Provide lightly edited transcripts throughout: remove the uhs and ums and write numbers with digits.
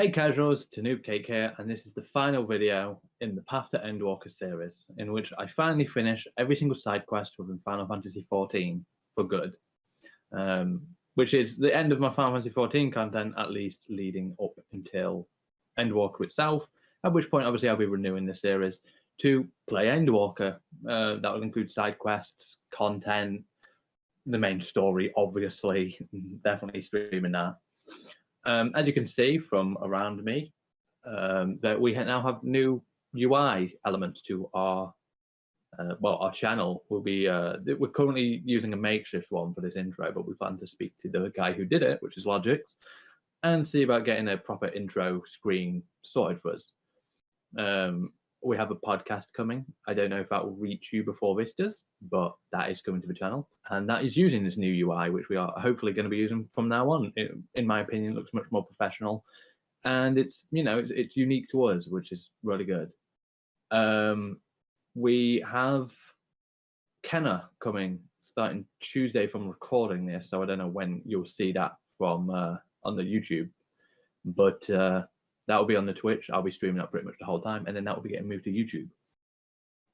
Hey casuals, TehNoobcake here, and this is the final video in the Path to Endwalker series, in which I finally finish every single side quest within Final Fantasy XIV for good, which is the end of my Final Fantasy XIV content, at least leading up until Endwalker itself, at which point obviously I'll be renewing the series to play Endwalker. That will include side quests, content, the main story, obviously, definitely streaming that. As you can see from around me, that we now have new UI elements to our our channel. We're currently using a makeshift one for this intro, but we plan to speak to the guy who did it, which is Logix, and see about getting a proper intro screen sorted for us. We have a podcast coming. I don't know if that will reach you before this does, but that is coming to the channel, and that is using this new UI, which we are hopefully going to be using from now on. It, in my opinion, looks much more professional, and it's it's unique to us, which is really good. We have Kenna coming starting Tuesday from recording this, so I don't know when you'll see that from on the YouTube, but that will be on the Twitch. I'll be streaming that pretty much the whole time, and then that will be getting moved to YouTube.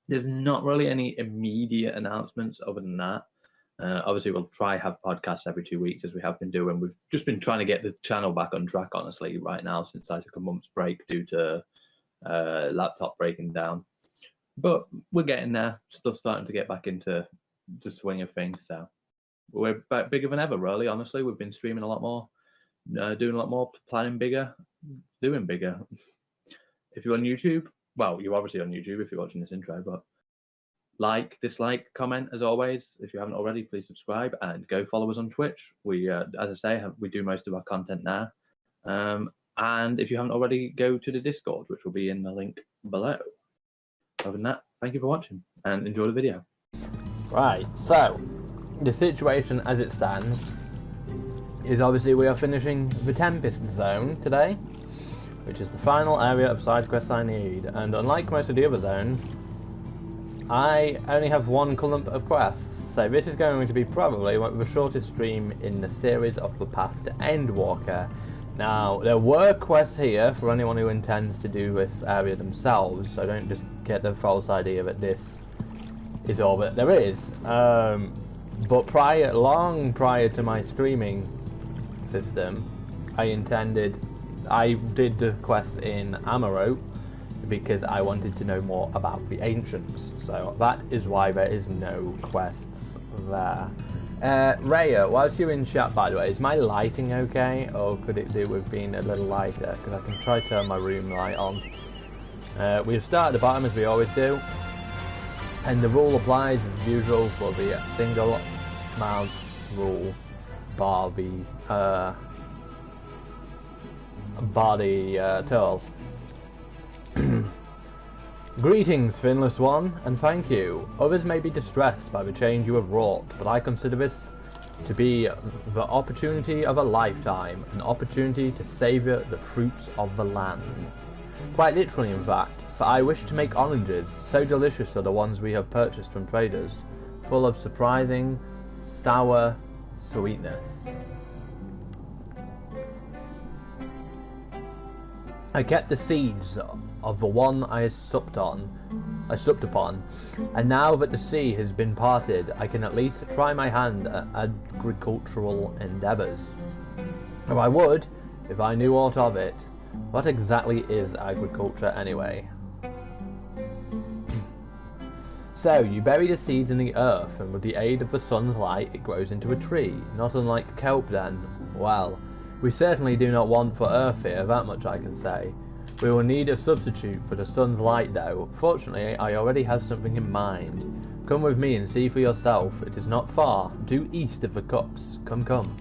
There's not really any immediate announcements other than that. Obviously, we'll try have podcasts every 2 weeks as we have been doing. We've just been trying to get the channel back on track, honestly, right now, since I took a month's break due to laptop breaking down. But we're getting there. Stuff's starting to get back into the swing of things. So we're back bigger than ever, really, honestly. We've been streaming a lot more, doing a lot more, planning bigger, doing bigger. If you're on YouTube, well, you're obviously on YouTube if you're watching this intro, but like, dislike, comment as always. If you haven't already, please subscribe and go follow us on Twitch. We, as I say, we do most of our content there. And if you haven't already, go to the Discord, which will be in the link below. Other than that, thank you for watching and enjoy the video. Right, so the situation as it stands is obviously we are finishing the Tempest zone today, which is the final area of side quests I need, and unlike most of the other zones, I only have one clump of quests, so this is going to be probably the shortest stream in the series of the Path to Endwalker. Now, there were quests here for anyone who intends to do this area themselves, so don't just get the false idea that this is all that there is. But long prior to my streaming system, I did the quest in Amarote because I wanted to know more about the ancients, so that is why there is no quests there. Raya, whilst you're in chat, by the way, is my lighting okay, or could it do with being a little lighter? Because I can try to turn my room light on. We'll start at the bottom as we always do, and the rule applies as usual for the single mount rule, bar the tool. Greetings, Finless One, and thank you. Others may be distressed by the change you have wrought, but I consider this to be the opportunity of a lifetime, an opportunity to savour the fruits of the land. Quite literally, in fact, for I wish to make oranges, so delicious are the ones we have purchased from traders, full of surprising, sour sweetness. I kept the seeds of the one I supped upon, and now that the sea has been parted, I can at least try my hand at agricultural endeavours. Or I would, if I knew aught of it. What exactly is agriculture, anyway? So, you bury the seeds in the earth, and with the aid of the sun's light, it grows into a tree, not unlike kelp then. Well, we certainly do not want for earth here, that much I can say. We will need a substitute for the sun's light though. Fortunately, I already have something in mind. Come with me and see for yourself. It is not far, due east of the cups. Come, come.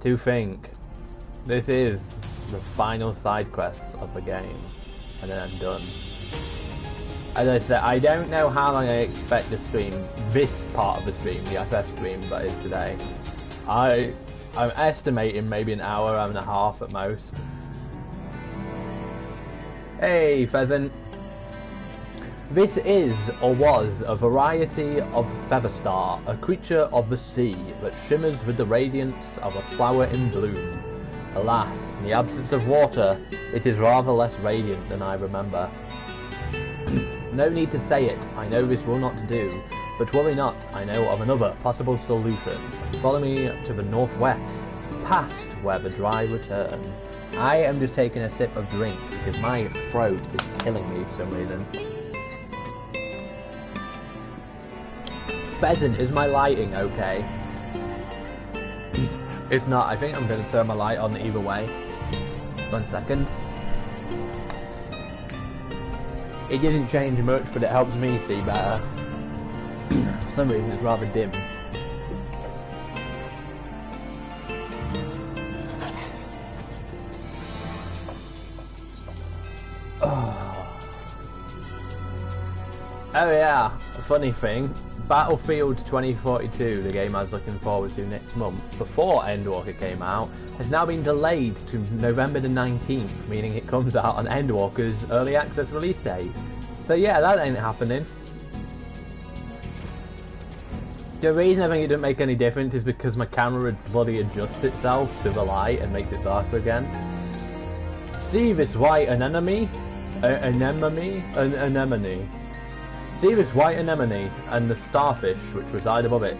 To think, this is the final side quest of the game, and then I'm done. As I said, I don't know how long I expect the stream, this part of the stream, the FF stream that is today. I'm estimating maybe an hour and a half at most. Hey, Pheasant. This is, or was, a variety of featherstar, a creature of the sea that shimmers with the radiance of a flower in bloom. Alas, in the absence of water, it is rather less radiant than I remember. No need to say it, I know this will not do, but worry not, I know of another possible solution. Follow me to the northwest, past where the dry return. I am just taking a sip of drink because my throat is killing me for some reason. Pheasant, is my lighting okay? If not, I think I'm going to turn my light on either way. 1 second. It doesn't change much, but it helps me see better. For some reason it's rather dim. Oh yeah, a funny thing. Battlefield 2042, the game I was looking forward to next month, before Endwalker came out, has now been delayed to November the 19th, meaning it comes out on Endwalker's early access release date. So yeah, that ain't happening. The reason I think it didn't make any difference is because my camera would bloody adjust itself to the light and makes it darker again. See this white anemone? Anemone. See this white anemone and the starfish which reside above it.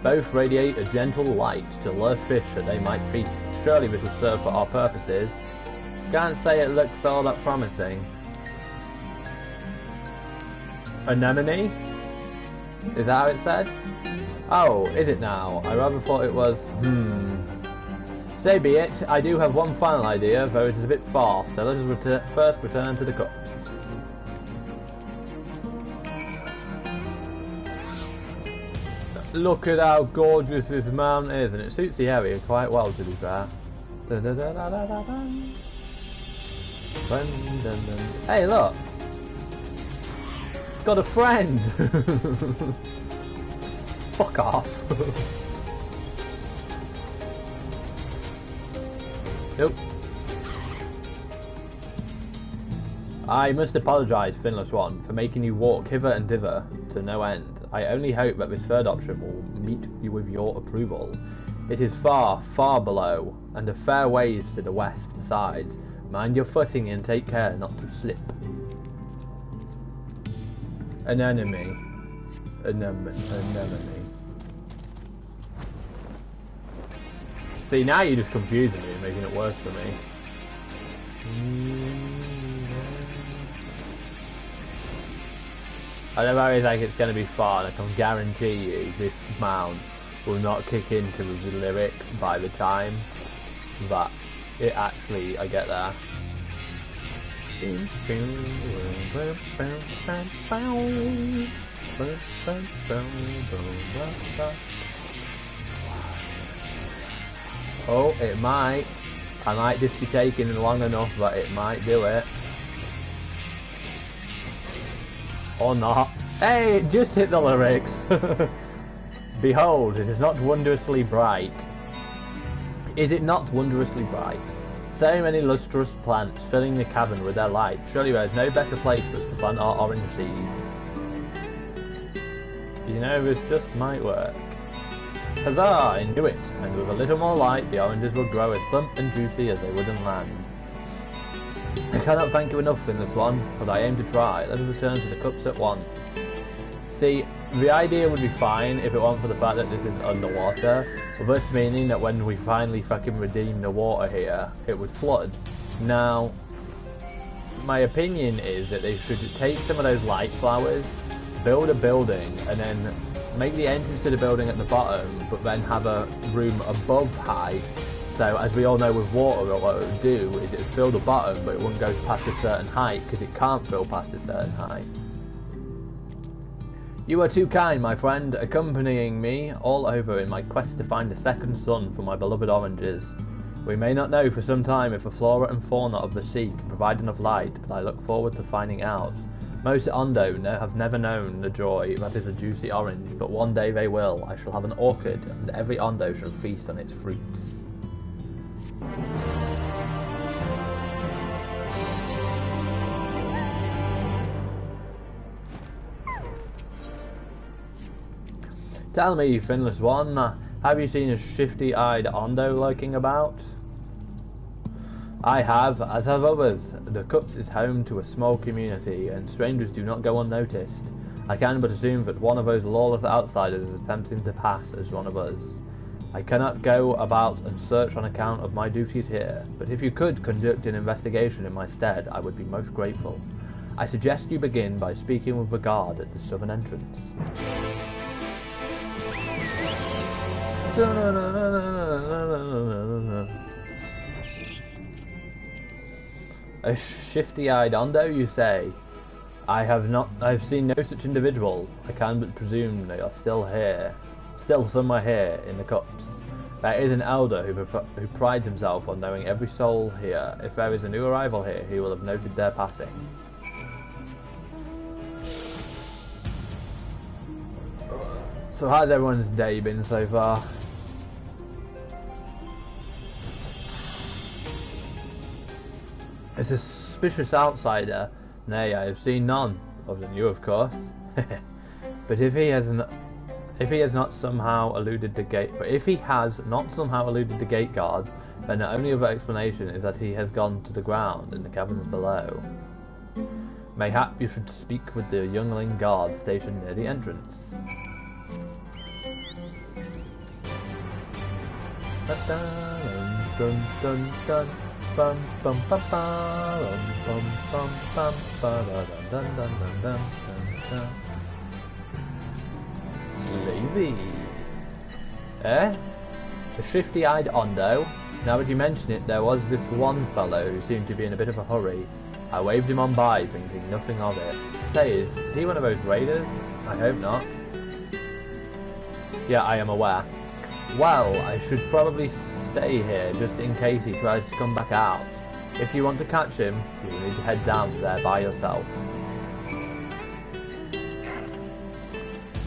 Both radiate a gentle light to lure fish that they might feast. Surely this will serve for our purposes. Can't say it looks all that promising. Anemone? Is that how it said? Oh, is it now? I rather thought it was, So be it. I do have one final idea, though it is a bit far, so let us first return to the cups. Look at how gorgeous this mountain is, and it suits the area quite well, to be fair. Hey, look! It's got a friend! Fuck off! Nope. I must apologise, Finless One, for making you walk hither and thither to no end. I only hope that this third option will meet you with your approval. It is far, far below, and a fair ways to the west besides. Mind your footing and take care not to slip. An enemy. Anemone. See, now you're just confusing me and making it worse for me. I know how it's like it's going to be fun. I can guarantee you this mount will not kick into the lyrics by the time that it actually, I get there. Oh, it might. I might just be taking long enough that it might do it. Or not. Hey, it just hit the lyrics. Behold, it is not wondrously bright. Is it not wondrously bright? So many lustrous plants filling the cavern with their light. Surely there is no better place for us to plant our orange seeds. You know, this just might work. Huzzah! I knew it. And with a little more light, the oranges will grow as plump and juicy as they would on land. I cannot thank you enough in this one, but I aim to try. Let us return to the cups at once. See, the idea would be fine if it weren't for the fact that this is underwater, with this meaning that when we finally fucking redeem the water here, it would flood. Now, my opinion is that they should take some of those light flowers, build a building, and then make the entrance to the building at the bottom, but then have a room above height. So, as we all know with water, what it would do is it would fill the bottom, but it wouldn't go past a certain height, because it can't fill past a certain height. You are too kind, my friend, accompanying me all over in my quest to find a second sun for my beloved oranges. We may not know for some time if the flora and fauna of the sea can provide enough light, but I look forward to finding out. Most Ondo have never known the joy that is a juicy orange, but one day they will. I shall have an orchard, and every Ondo shall feast on its fruits. Tell me, finless one, have you seen a shifty-eyed Ondo lurking about? I have, as have others. The Cups is home to a small community, and strangers do not go unnoticed. I can but assume that one of those lawless outsiders is attempting to pass as one of us. I cannot go about and search on account of my duties here, but if you could conduct an investigation in my stead, I would be most grateful. I suggest you begin by speaking with the guard at the southern entrance. A shifty-eyed Ondo, you say? I've seen no such individual. I can but presume they are still somewhere here in the Cups. There is an elder who prides himself on knowing every soul here. If there is a new arrival here, he will have noted their passing. So how's everyone's day been so far? A suspicious outsider? Nay, I have seen none, other than you, of course. But if he has not somehow eluded the gate guards, then the only other explanation is that he has gone to the ground in the caverns below. Mayhap you should speak with the youngling guard stationed near the entrance. Dun dun dun. Bum bum bum bum bum bum bum bum dun dun dun dun dun. Lazy. Eh? The shifty-eyed Ondo? Now that you mention it, there was this one fellow who seemed to be in a bit of a hurry. I waved him on by, thinking nothing of it. Say, is he one of those raiders? I hope not. Yeah, I am aware. Well, I should probably stay here just in case he tries to come back out. If you want to catch him, you will need to head down to there by yourself.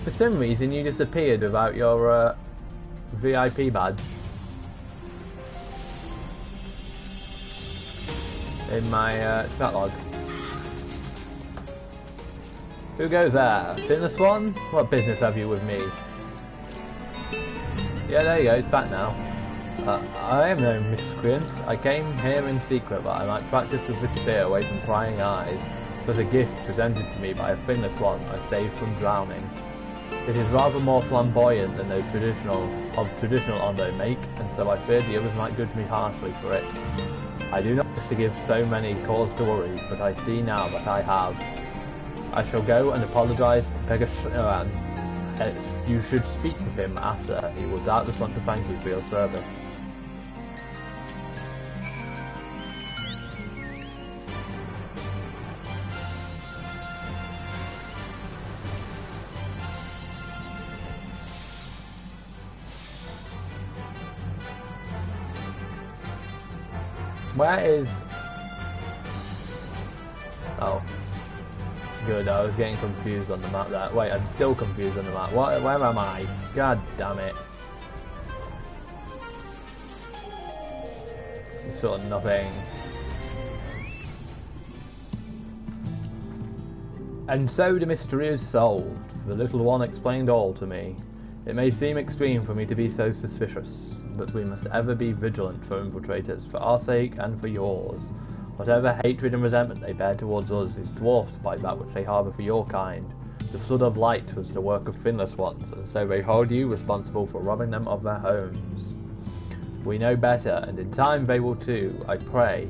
For some reason you disappeared without your VIP badge. In my chat log. Who goes there? Finless one? What business have you with me? Yeah, there you go, it's back now. I am no miscreant. I came here in secret that I might practice with this spear away from prying eyes. It was a gift presented to me by a finless one I saved from drowning. It is rather more flamboyant than those traditional Ondo make, and so I feared the others might judge me harshly for it. I do not wish to give so many cause to worry, but I see now that I have. I shall go and apologise to Pegasus. You should speak with him after. He will doubtless want to thank you for your service. Where is... Oh. Good, I was getting confused on the map there. Wait, I'm still confused on the map. Where am I? God damn it. Sort of nothing. And so the mystery is solved. The little one explained all to me. It may seem extreme for me to be so suspicious, but we must ever be vigilant for infiltrators, for our sake and for yours. Whatever hatred and resentment they bear towards us is dwarfed by that which they harbour for your kind. The flood of light was the work of finless ones, and so they hold you responsible for robbing them of their homes. We know better, and in time they will too, I pray.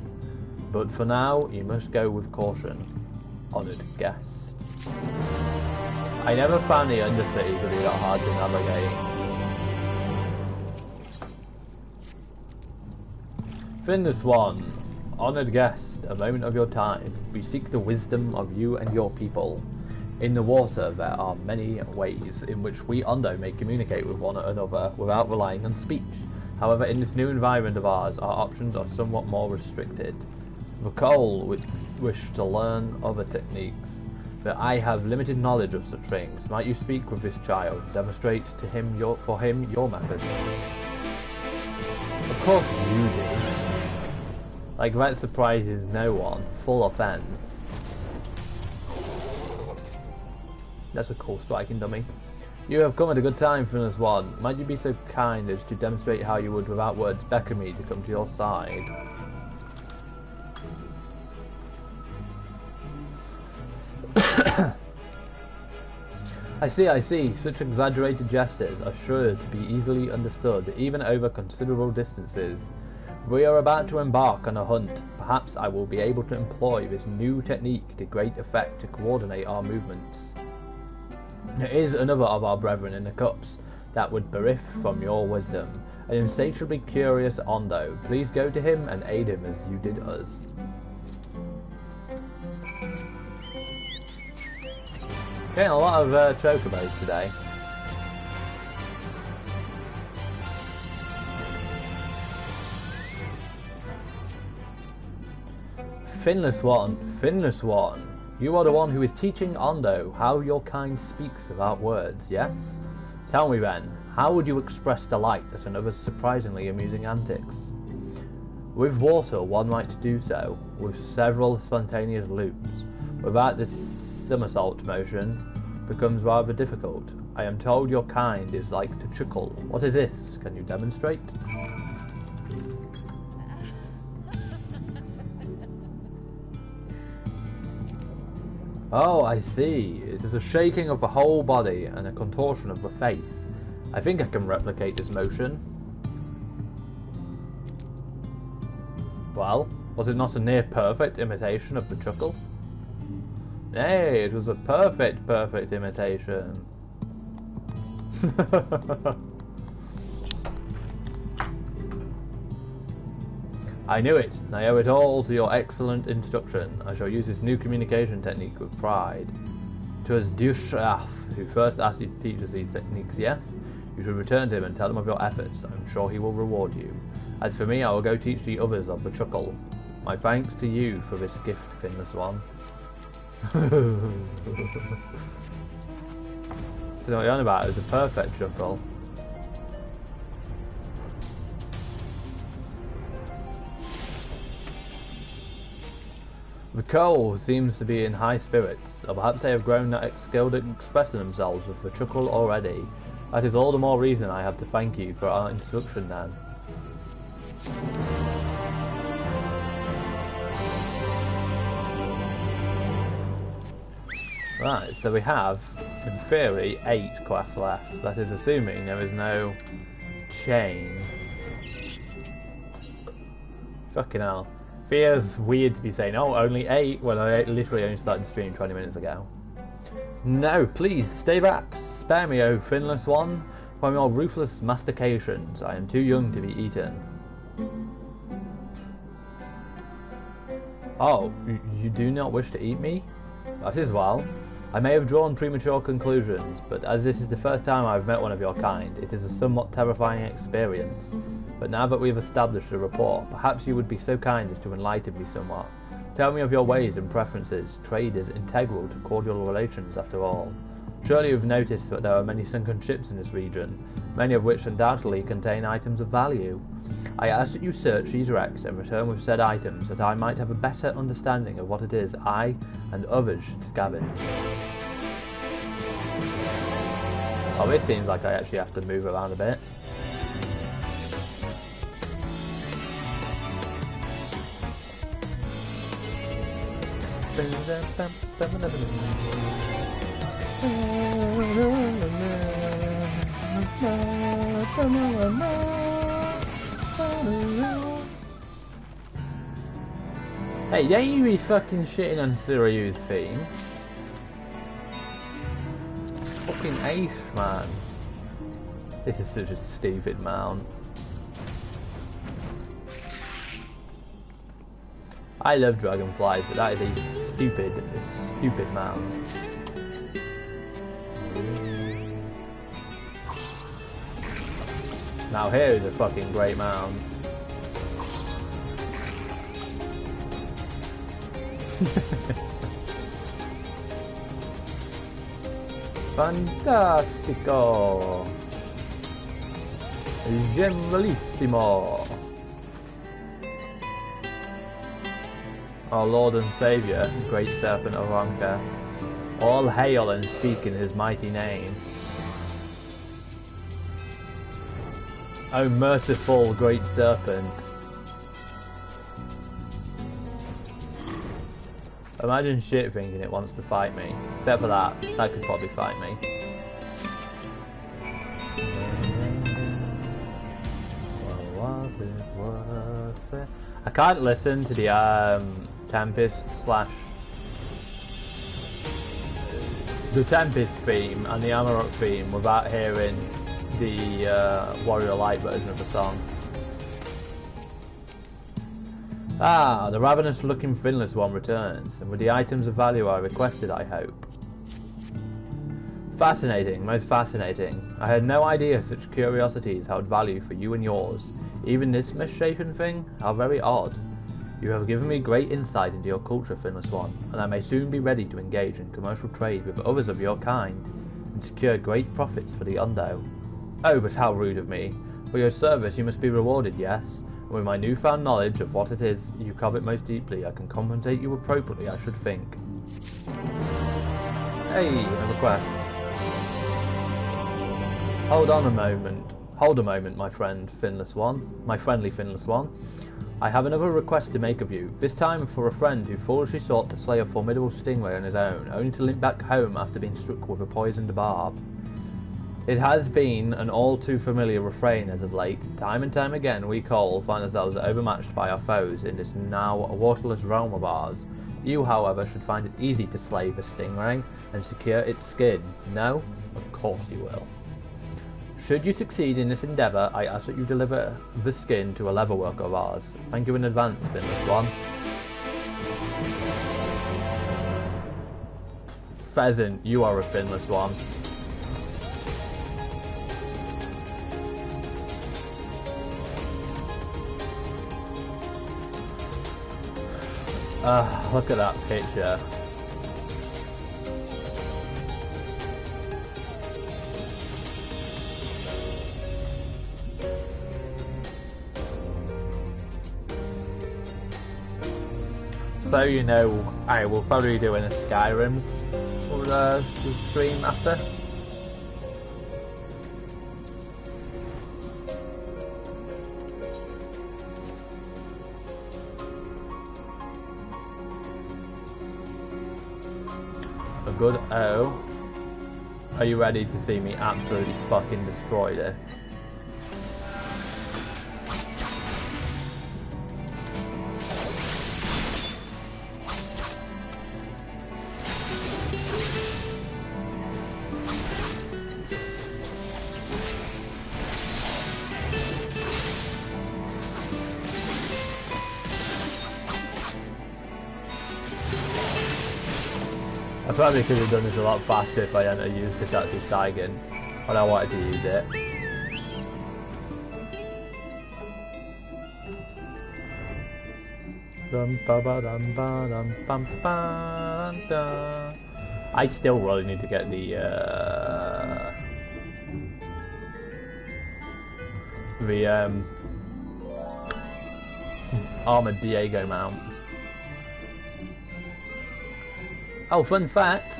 But for now, you must go with caution. Honoured guest. I never found the Undercity to be that hard to navigate. Finless one. Honoured guest, a moment of your time. We seek the wisdom of you and your people. In the water there are many ways in which we Ondo may communicate with one another without relying on speech. However, in this new environment of ours, our options are somewhat more restricted. The Cole would wish to learn other techniques, but I have limited knowledge of such things. Might you speak with this child, demonstrate to him your methods? Of course you do. Like, that surprises no one. Full offense. That's a cool striking dummy. You have come at a good time, Finless One. Might you be so kind as to demonstrate how you would, without words, beckon me to come to your side? I see. Such exaggerated gestures are sure to be easily understood, even over considerable distances. We are about to embark on a hunt. Perhaps I will be able to employ this new technique to great effect to coordinate our movements. There is another of our brethren in the cups that would bereft from your wisdom, an insatiably curious Ondo. Please go to him and aid him as you did us. Getting a lot of chocobos today. Finless One, you are the one who is teaching Ondo how your kind speaks without words, yes? Tell me then, how would you express delight at another's surprisingly amusing antics? With water one might do so, with several spontaneous loops. Without this somersault motion becomes rather difficult. I am told your kind is like to chuckle. What is this? Can you demonstrate? Oh, I see. It is a shaking of the whole body and a contortion of the face. I think I can replicate this motion. Well, was it not a near perfect imitation of the chuckle? Nay, it was a perfect imitation. I knew it, and I owe it all to your excellent instruction. I shall use this new communication technique with pride. 'Twas Dushaf who first asked you to teach us these techniques, yes? You should return to him and tell him of your efforts. I'm sure he will reward you. As for me, I will go teach the others of the chuckle. My thanks to you for this gift, Finless One. I don't know what you're on about. It was a perfect chuckle. The coal seems to be in high spirits, or perhaps they have grown skilled at expressing themselves with the chuckle already. That is all the more reason I have to thank you for our instruction then. Right, so we have, in theory, 8 quests left. That is assuming there is no chain. Fucking hell. Feels weird to be saying, oh, only 8, when I literally only started the stream 20 minutes ago. No, please, stay back. Spare me, O Finless One, from your ruthless mastications. I am too young to be eaten. Oh, you do not wish to eat me? That is well. I may have drawn premature conclusions, but as this is the first time I have met one of your kind, it is a somewhat terrifying experience. But now that we have established a rapport, perhaps you would be so kind as to enlighten me somewhat. Tell me of your ways and preferences. Trade is integral to cordial relations, after all. Surely you've noticed that there are many sunken ships in this region, many of which undoubtedly contain items of value. I ask that you search these wrecks and return with said items, that I might have a better understanding of what it is I and others should scavenge. Oh, this seems like I actually have to move around a bit. Hey, don't you be fucking shitting on Suryu's theme. Fucking ace, man. This is such a stupid mount. I love dragonflies, but that is a stupid mount. Now here is a fucking great mound. Fantastico! Gemalissimo! Our Lord and Saviour, great Serpent of Anka, all hail and speak in his mighty name. Oh, merciful great serpent. Imagine shit thinking it wants to fight me. Except for that could probably fight me. Was it worth it? I can't listen to the Tempest theme and the Amarok theme without hearing the Warrior Light version of the song. Ah, the ravenous-looking finless one returns, and with the items of value I requested, I hope. Fascinating, most fascinating. I had no idea such curiosities held value for you and yours. Even this misshapen thing? How very odd. You have given me great insight into your culture, Finless One, and I may soon be ready to engage in commercial trade with others of your kind, and secure great profits for the Undo. Oh, but how rude of me. For your service you must be rewarded, yes? And with my newfound knowledge of what it is you covet most deeply, I can compensate you appropriately, I should think. Hey, a request. Hold a moment, my friend, Finless One. My friendly Finless One. I have another request to make of you, this time for a friend who foolishly sought to slay a formidable stingray on his own, only to limp back home after being struck with a poisoned barb. It has been an all too familiar refrain as of late. Time and time again we Cole find ourselves overmatched by our foes in this now waterless realm of ours. You, however, should find it easy to slay the stingray and secure its skin. No? Of course you will. Should you succeed in this endeavour, I ask that you deliver the skin to a leatherworker of ours. Thank you in advance, Finless One. Pheasant, you are a Finless One. Look at that picture. So you know, I will probably be doing a Skyrim's for the stream after. A good O. Are you ready to see me absolutely fucking destroy this? I probably could have done this a lot faster if I hadn't used Hitachi Saigen when I wanted to use it. I still really need to get the Armored Diego mount. Oh, fun fact,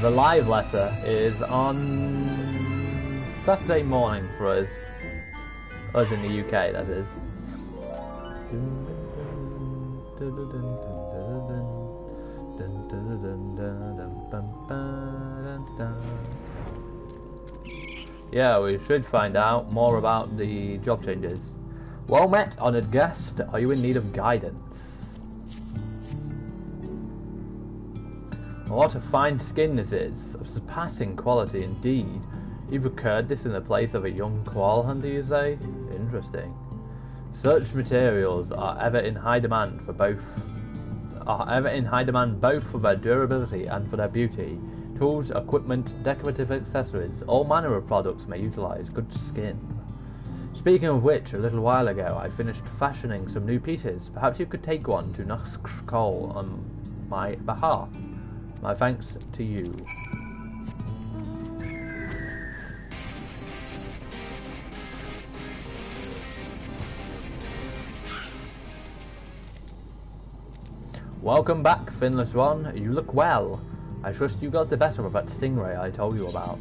the live letter is on Saturday morning for us in the UK, that is. Yeah, we should find out more about the job changes. Well met, honoured guest. Are you in need of guidance? What a fine skin this is, of surpassing quality indeed. You've procured this in the place of a young koala hunter, you say? Interesting. Such materials are ever in high demand both for their durability and for their beauty. Tools, equipment, decorative accessories, all manner of products may utilize good skin. Speaking of which, a little while ago I finished fashioning some new pieces. Perhaps you could take one to Nuskol on my behalf. My thanks to you. Welcome back, Finless One. You look well. I trust you got the better of that stingray I told you about.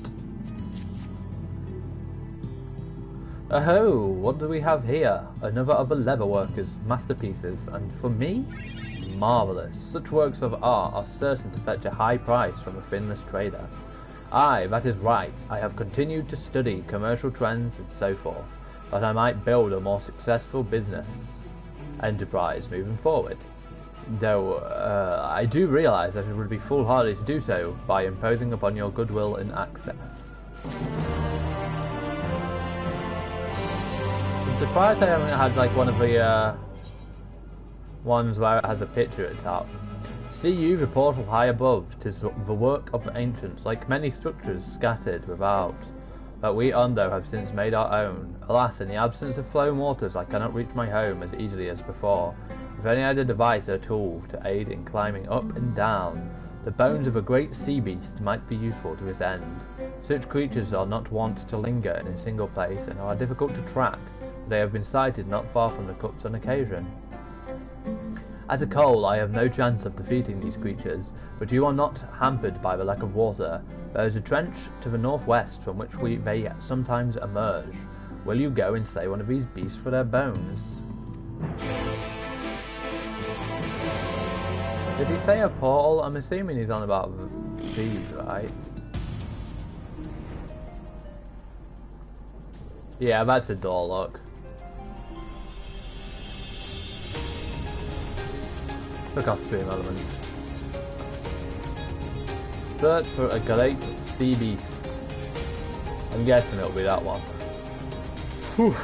Oh, what do we have here? Another of the leatherworkers' masterpieces, and for me? Marvellous. Such works of art are certain to fetch a high price from a finless trader. Aye, that is right. I have continued to study commercial trends and so forth, that I might build a more successful business enterprise moving forward. Though, I do realise that it would be foolhardy to do so by imposing upon your goodwill in access. I'm surprised I haven't had like one of the ones where it has a picture at the top. See you, the portal high above, 'tis the work of the ancients, like many structures scattered without, that we under have since made our own. Alas, in the absence of flowing waters, I cannot reach my home as easily as before. If only I had a device or tool to aid in climbing up and down, the bones of a great sea beast might be useful to this end. Such creatures are not wont to linger in a single place and are difficult to track. They have been sighted not far from the cuts on occasion. As a Cole, I have no chance of defeating these creatures, but you are not hampered by the lack of water. There is a trench to the northwest from which they sometimes emerge. Will you go and slay one of these beasts for their bones? Did he say a portal? I'm assuming he's on about these, right? Yeah, that's a door, look. Look off stream element. Search for a great sea beast. I'm guessing it'll be that one. Whew.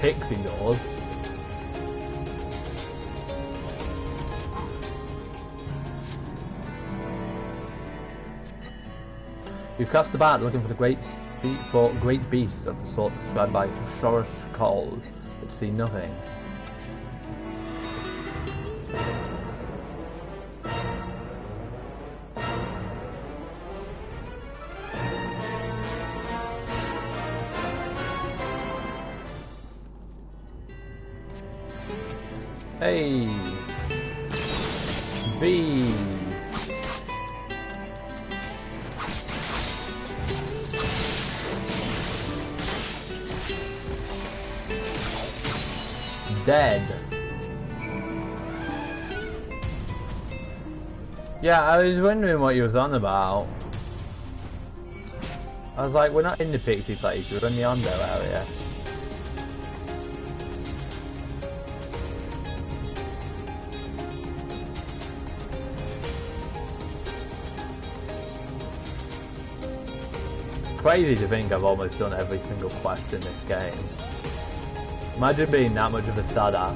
Pixie doors. You cast about looking for the great beasts of the sort described by Shoresh Cole, but see nothing. Hey! B! Dead. Yeah, I was wondering what you was on about. I was like, we're not in the Pixie place, we're in the Ondo area. It's crazy to think I've almost done every single quest in this game. Imagine being that much of a stada.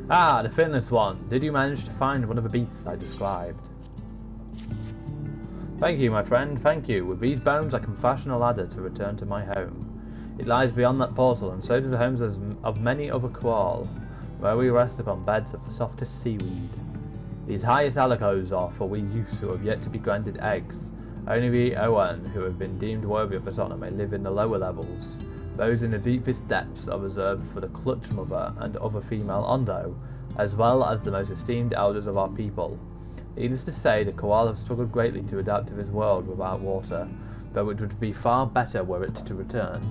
Ah, the fitness one. Did you manage to find one of the beasts I described? Thank you, my friend, thank you. With these bones I can fashion a ladder to return to my home. It lies beyond that portal, and so do the homes of many other Qual, where we rest upon beds of the softest seaweed. These highest alcoves are for we youths who have yet to be granted eggs. Only the Owen who have been deemed worthy of this honour may live in the lower levels. Those in the deepest depths are reserved for the Clutch Mother and other female Ondo, as well as the most esteemed elders of our people. Needless to say, the Koal have struggled greatly to adapt to this world without water, though it would be far better were it to return.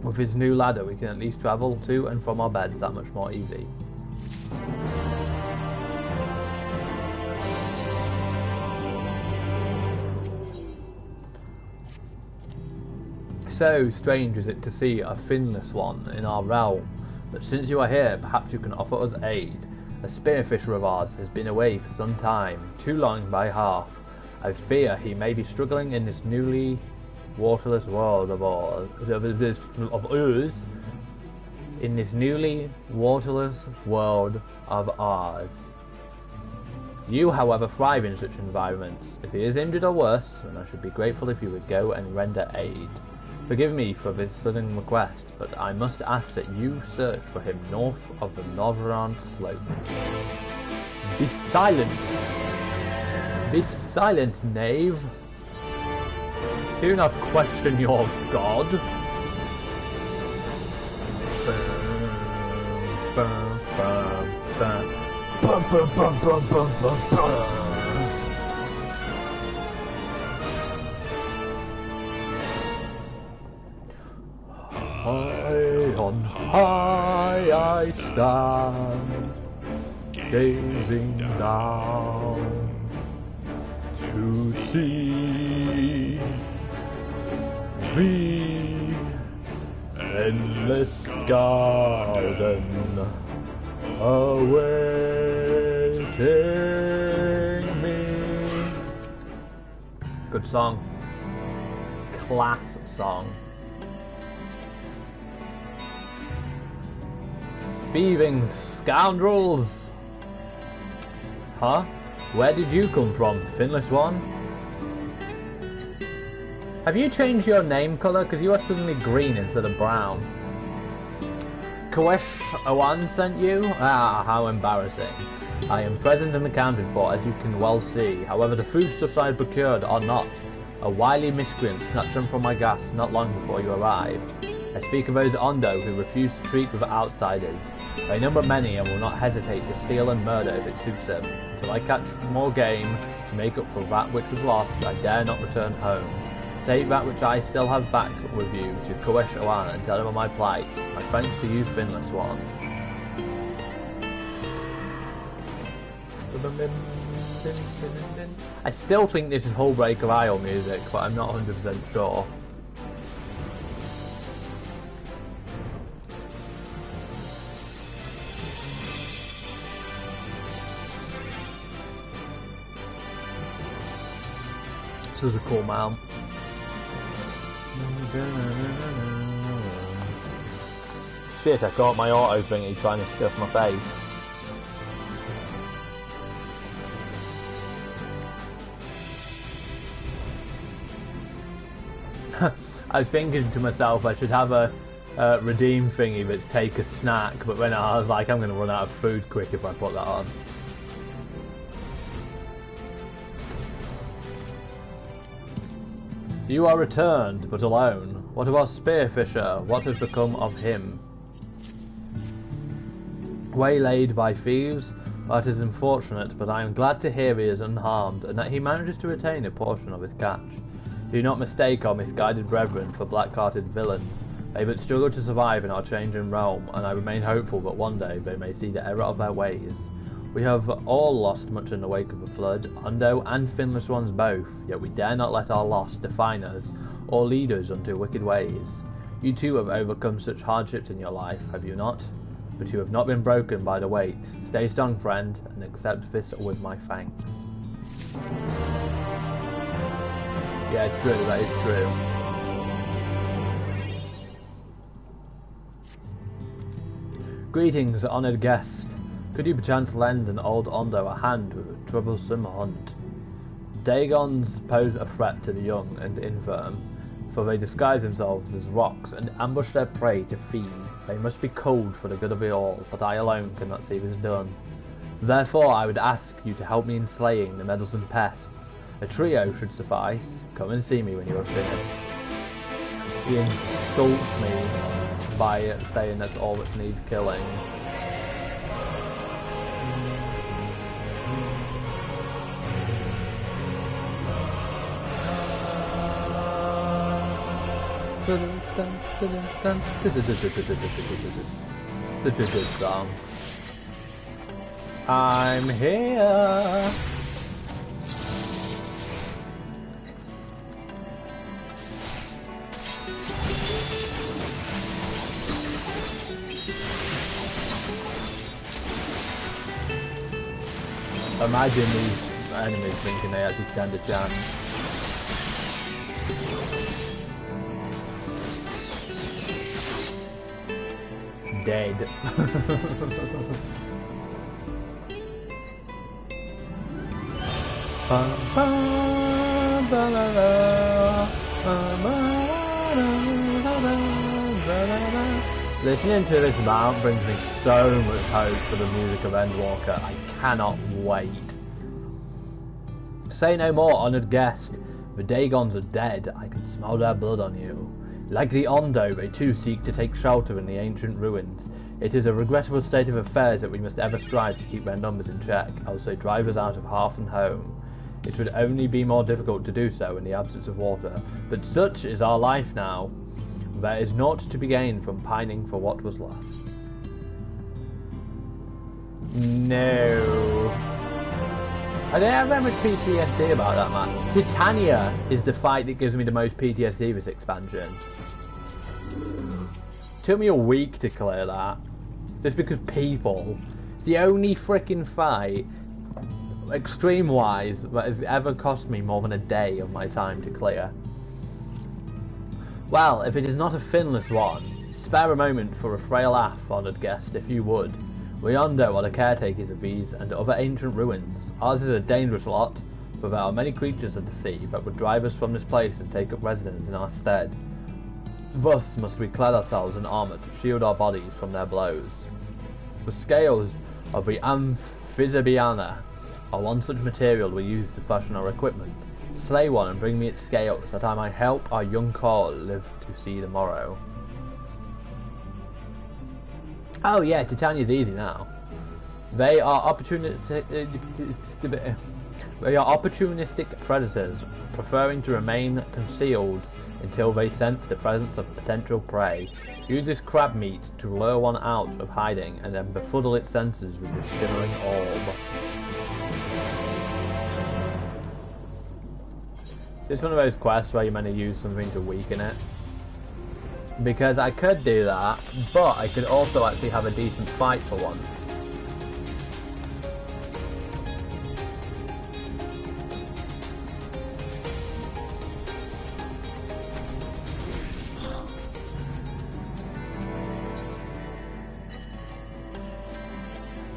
With his new ladder we can at least travel to and from our beds that much more easy. So strange is it to see a finless one in our realm, but since you are here, perhaps you can offer us aid. A spearfisher of ours has been away for some time, too long by half. I fear he may be struggling in this newly waterless world of ours. In this newly waterless world of ours. You, however, thrive in such environments. If he is injured or worse, then I should be grateful if you would go and render aid. Forgive me for this sudden request, but I must ask that you search for him north of the northern slope. Be silent! Be silent, knave! Do not question your god! High on high I stand, gazing down to see me, endless garden awaiting me. Good song. Class song. Thieving scoundrels! Huh? Where did you come from, finless one? Have you changed your name colour? Because you are suddenly green instead of brown. Koesh Awan sent you? Ah, how embarrassing. I am present and accounted for, as you can well see. However, the foodstuffs I had procured are not. A wily miscreant snatched them from my gas not long before you arrived. I speak of those Ondo who refuse to treat with outsiders. I number many and will not hesitate to steal and murder if it suits them. Until I catch more game to make up for that which was lost, I dare not return home. Take that which I still have back with you to Koesh Awan and tell him of my plight. My thanks to you, finless one. I still think this is Hullbreaker Isle music, but I'm not 100% sure. This is a cool mount. Shit, I caught my auto thingy trying to stuff my face. I was thinking to myself I should have a redeem thingy that's take a snack, but then I was like, I'm going to run out of food quick if I put that on. You are returned, but alone. What of our spearfisher? What has become of him? Waylaid by thieves? That is unfortunate, but I am glad to hear he is unharmed, and that he manages to retain a portion of his catch. Do not mistake our misguided brethren for black-hearted villains. They but struggle to survive in our changing realm, and I remain hopeful that one day they may see the error of their ways. We have all lost much in the wake of the flood, Undo and finless ones both, yet we dare not let our loss define us, or lead us unto wicked ways. You too have overcome such hardships in your life, have you not? But you have not been broken by the weight. Stay strong, friend, and accept this with my thanks. Yeah, true, that is true. Greetings, honoured guest. Could you perchance lend an old Ondo a hand with a troublesome hunt? Dagons pose a threat to the young and infirm, for they disguise themselves as rocks and ambush their prey to feed. They must be culled for the good of the all, but I alone cannot see this done. Therefore I would ask you to help me in slaying the meddlesome pests. A trio should suffice. Come and see me when you are finished. He insults me by saying that's all that needs killing. Such a good song. I'm here. Imagine these enemies thinking they actually stand a chance. Dead. Listening to this mount brings me so much hope for the music of Endwalker. I cannot wait. Say no more, honoured guest. The Dagons are dead. I can smell their blood on you. Like the Ondo, they too seek to take shelter in the ancient ruins. It is a regrettable state of affairs that we must ever strive to keep their numbers in check, also drivers out of hearth and home. It would only be more difficult to do so in the absence of water, but such is our life now. There is naught to be gained from pining for what was lost. No. I don't have that much PTSD about that, man. Titania is the fight that gives me the most PTSD this expansion. Took me a week to clear that. Just because people. It's the only freaking fight, extreme-wise, that has ever cost me more than a day of my time to clear. Well, if it is not a finless one, spare a moment for a frail half, honoured guest, if you would. We yonder are the caretakers of these and other ancient ruins. Ours is a dangerous lot, for there are many creatures of the sea that would drive us from this place and take up residence in our stead. Thus must we clad ourselves in armour to shield our bodies from their blows. The scales of the amphibiana are one such material we use to fashion our equipment. Slay one and bring me its scales, that I might help our young corps live to see the morrow. Oh yeah, Titania's easy now. They are opportunistic predators, preferring to remain concealed until they sense the presence of potential prey. Use this crab meat to lure one out of hiding and then befuddle its senses with the shimmering orb. This is one of those quests where you're meant to use something to weaken it. Because I could do that, but I could also actually have a decent fight for once.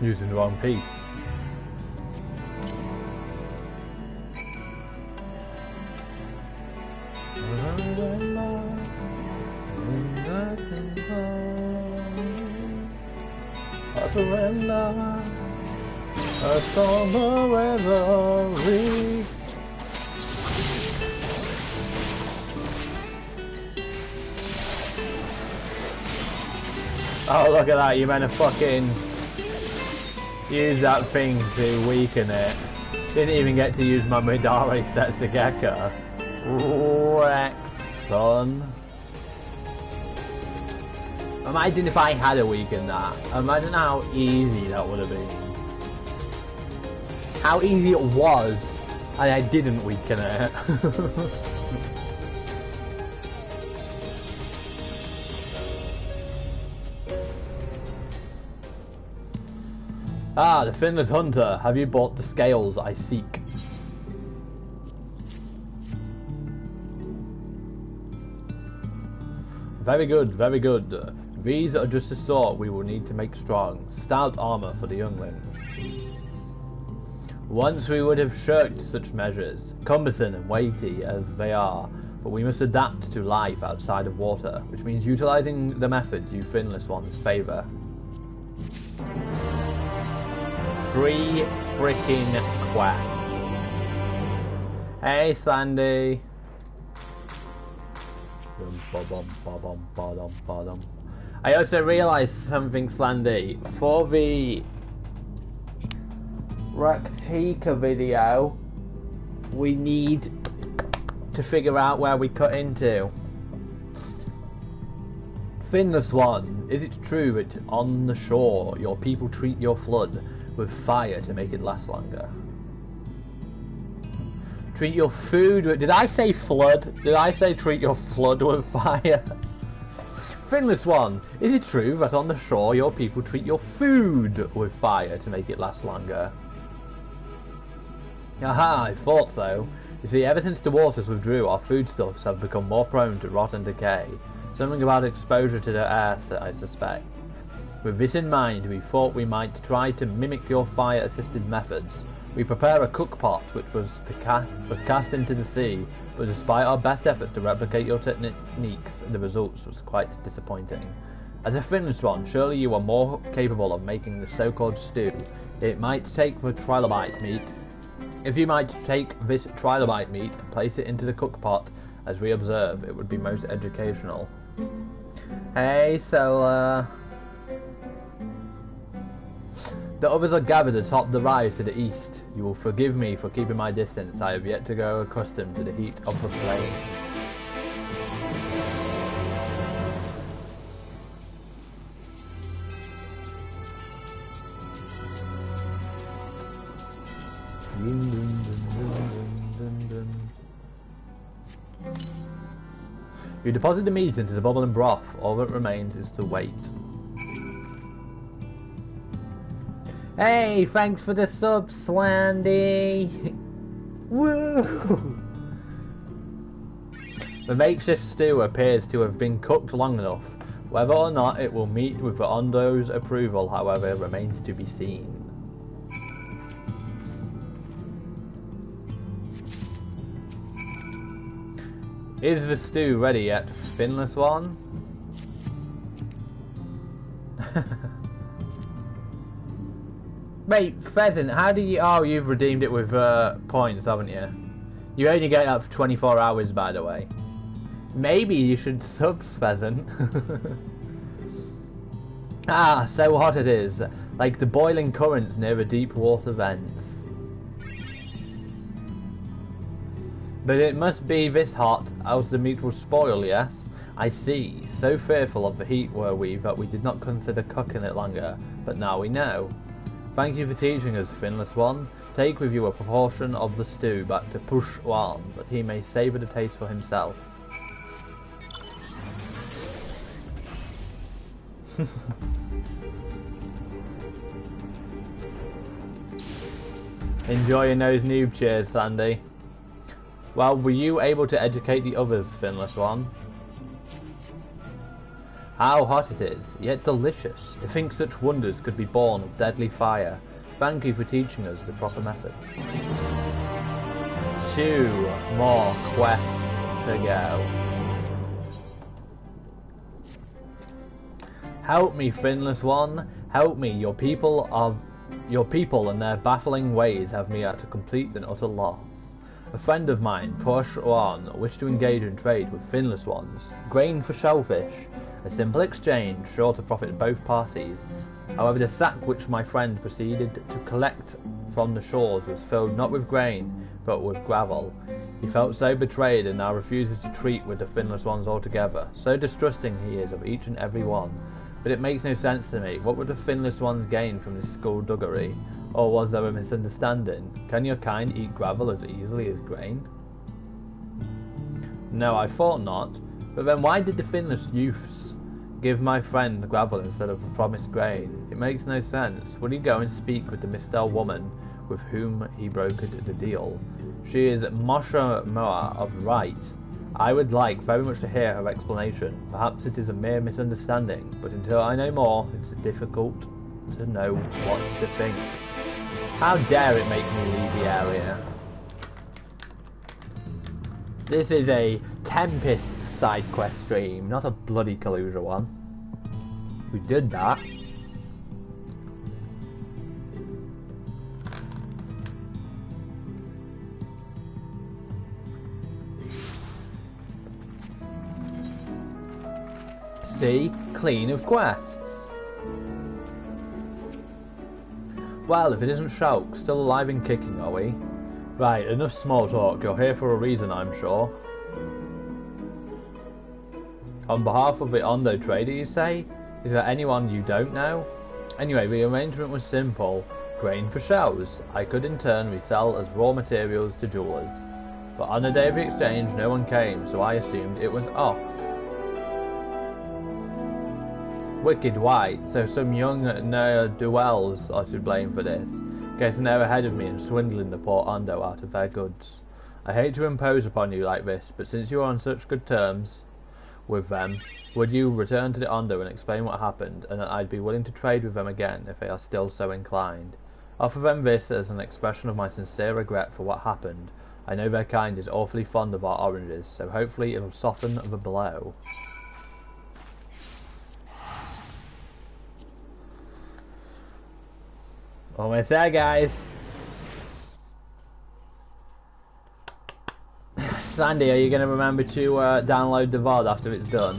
Using the wrong piece. I surrender. A somber reverie. Oh, look at that! You meant to fucking use that thing to weaken it. Didn't even get to use my Midare Setsugeka. Wrecked, son. Imagine if I had weakened that. Imagine how easy that would have been. How easy it was, and I didn't weaken it. Ah, the Finless Hunter. Have you bought the scales I seek? Very good, very good. These are just the sort we will need to make strong. Stout armour for the youngling. Once we would have shirked such measures, cumbersome and weighty as they are, but we must adapt to life outside of water, which means utilising the methods you finless ones favour. 3 freaking quests. Hey, Sandy. I also realised something, Slandy. For the Raktika video, we need to figure out where we cut into. Finless one, is it true that on the shore your people treat your flood with fire to make it last longer? Treat your food with... Did I say flood? Did I say treat your flood with fire? Finless one, is it true that on the shore your people treat your food with fire to make it last longer? Aha, I thought so. You see, ever since the waters withdrew, our foodstuffs have become more prone to rot and decay. Something about exposure to the air, I suspect. With this in mind, we thought we might try to mimic your fire-assisted methods. We prepare a cookpot which was cast into the sea, but despite our best effort to replicate your techniques, the results was quite disappointing. As a Finnish one, surely you are more capable of making the so-called stew. It might take the trilobite meat. If you might take this trilobite meat and place it into the cookpot, as we observe, it would be most educational. Hey, Sola. The others are gathered atop the rise to the east. You will forgive me for keeping my distance. I have yet to grow accustomed to the heat of the flames. You deposit the meat into the bubbling broth. All that remains is to wait. Hey, thanks for the sub, Slandy! Woo! The makeshift stew appears to have been cooked long enough. Whether or not it will meet with the Ondo's approval, however, remains to be seen. Is the stew ready yet, Finless One? Wait, Pheasant, how do you... Oh, you've redeemed it with points, haven't you? You only get that for 24 hours, by the way. Maybe you should sub, Pheasant. Ah, so hot it is. Like the boiling currents near a deep water vent. But it must be this hot, else the meat will spoil, yes? I see. So fearful of the heat were we that we did not consider cooking it longer, but now we know. Thank you for teaching us, Finless One. Take with you a proportion of the stew back to Push One, that he may savour the taste for himself. Enjoying those noob cheers, Sandy. Well, were you able to educate the others, Finless One? How hot it is, yet delicious. To think such wonders could be born of deadly fire. Thank you for teaching us the proper method. 2 more quests to go. Help me, Finless One. Help me. Your people and their baffling ways have me at a complete and utter loss. A friend of mine, Push One, wished to engage in trade with Finless Ones. Grain for shellfish. A simple exchange, sure to profit both parties. However, the sack which my friend proceeded to collect from the shores was filled not with grain, but with gravel. He felt so betrayed and now refuses to treat with the Finless Ones altogether. So distrusting he is of each and every one. But it makes no sense to me. What would the Finless Ones gain from this skullduggery? Or was there a misunderstanding? Can your kind eat gravel as easily as grain? No, I thought not. But then why did the Finless youths give my friend gravel instead of the promised grain? It makes no sense. Would he go and speak with the Mistel woman with whom he brokered the deal? She is Mosha Moa of Right. I would like very much to hear her explanation. Perhaps it is a mere misunderstanding, but until I know more, it's difficult to know what to think. How dare it make me leave the area? This is a Tempest side quest stream, not a bloody Kaluja one. We did that. See? Clean of quests. Well, if it isn't Shulk, still alive and kicking, are we? Right, enough small talk. You're here for a reason, I'm sure. On behalf of the Ondo trader, you say? Is there anyone you don't know? Anyway, the arrangement was simple. Grain for shells. I could in turn resell as raw materials to jewelers. But on the day of the exchange, no one came, so I assumed it was off. Wicked white, so some young ne'er-do-wells are to blame for this, getting there ahead of me and swindling the poor Ondo out of their goods. I hate to impose upon you like this, but since you are on such good terms with them, would you return to the Ondo and explain what happened, and that I'd be willing to trade with them again if they are still so inclined. Offer them this as an expression of my sincere regret for what happened. I know their kind is awfully fond of our oranges, so hopefully it'll soften the blow. Almost there, guys. Sandy, are you going to remember to download the VOD after it's done?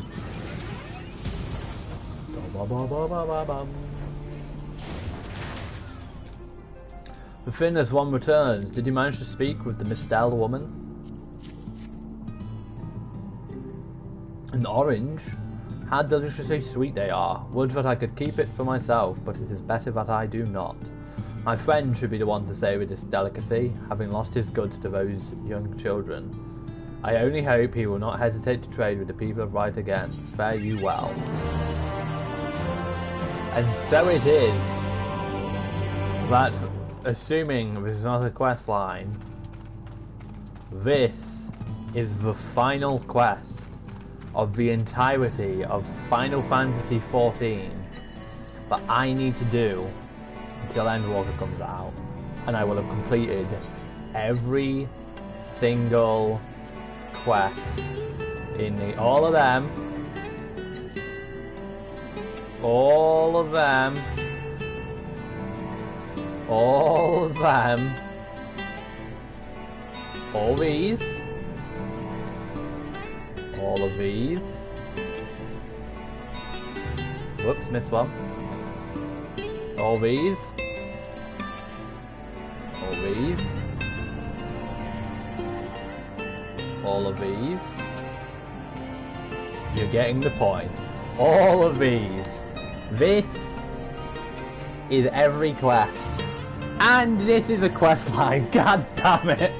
The Finless one returns. Did you manage to speak with the Mistel woman? An orange? How deliciously sweet they are. Would that I could keep it for myself, but it is better that I do not. My friend should be the one to savour this delicacy, having lost his goods to those young children. I only hope he will not hesitate to trade with the people of Right again. Fare you well. And so it is that, assuming this is not a quest line, this is the final quest of the entirety of Final Fantasy XIV that I need to do until Endwalker comes out, and I will have completed every single quest in all of them, all of them, all these, all of these. Whoops, missed one. All these. All these. All of these. You're getting the point. All of these. This is every quest. And this is a quest line. God damn it.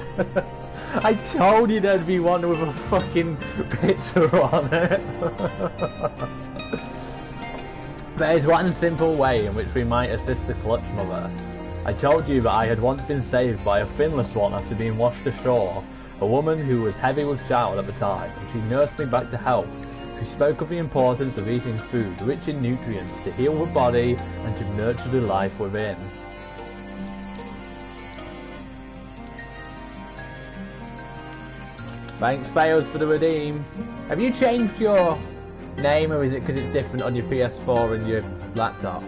I told you there'd be one with a fucking picture on it. There is one simple way in which we might assist the Clutch Mother. I told you that I had once been saved by a finless one after being washed ashore, a woman who was heavy with child at the time, and she nursed me back to health. She spoke of the importance of eating food rich in nutrients to heal the body and to nurture the life within. Thanks, Fails, for the redeem. Have you changed your name, or is it because it's different on your PS4 and your laptop?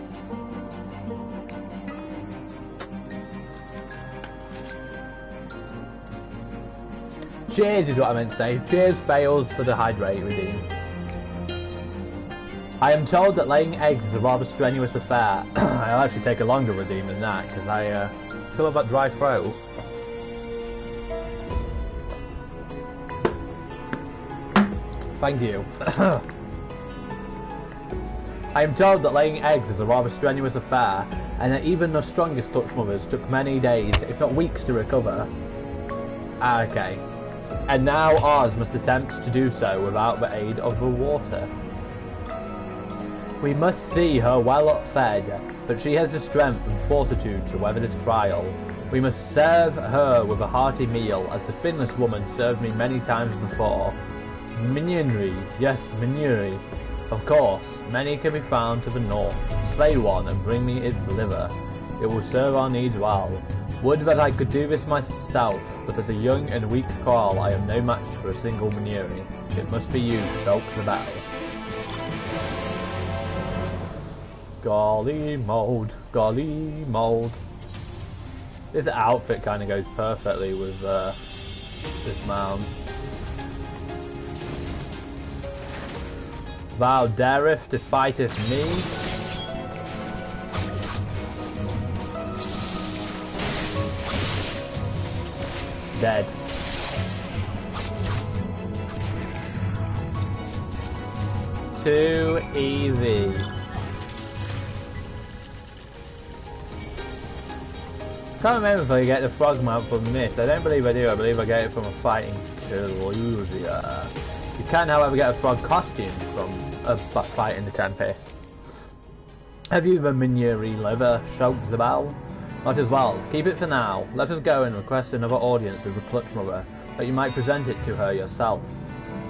Cheers is what I meant to say. Cheers, Fails, for the hydrate redeem. I am told that laying eggs is a rather strenuous affair. I'll actually take a longer redeem than that, because I still have that dry throat. Thank you. I am told that laying eggs is a rather strenuous affair, and that even the strongest Clutch Mothers took many days, if not weeks, to recover. Ah, okay. And now ours must attempt to do so without the aid of the water. We must see her well fed, but she has the strength and fortitude to weather this trial. We must serve her with a hearty meal, as the finless woman served me many times before. Mignonry, yes, mignonry. Of course, many can be found to the north. Slay one and bring me its liver. It will serve our needs well. Would that I could do this myself, but as a young and weak carl, I am no match for a single mignonry. It must be you to help the battle. Golly mold, golly mold. This outfit kind of goes perfectly with this mound. Thou dareth to fighteth me. Dead. Too easy. Can't remember if I get the frog mount from this. I don't believe I do. I believe I get it from a fighting Illusia. You can, however, get a frog costume from a fight in the Tempest. Have you the Mignonry liver, shouts the bell? Not as well. Keep it for now. Let us go and request another audience with the Clutch Mother, that you might present it to her yourself.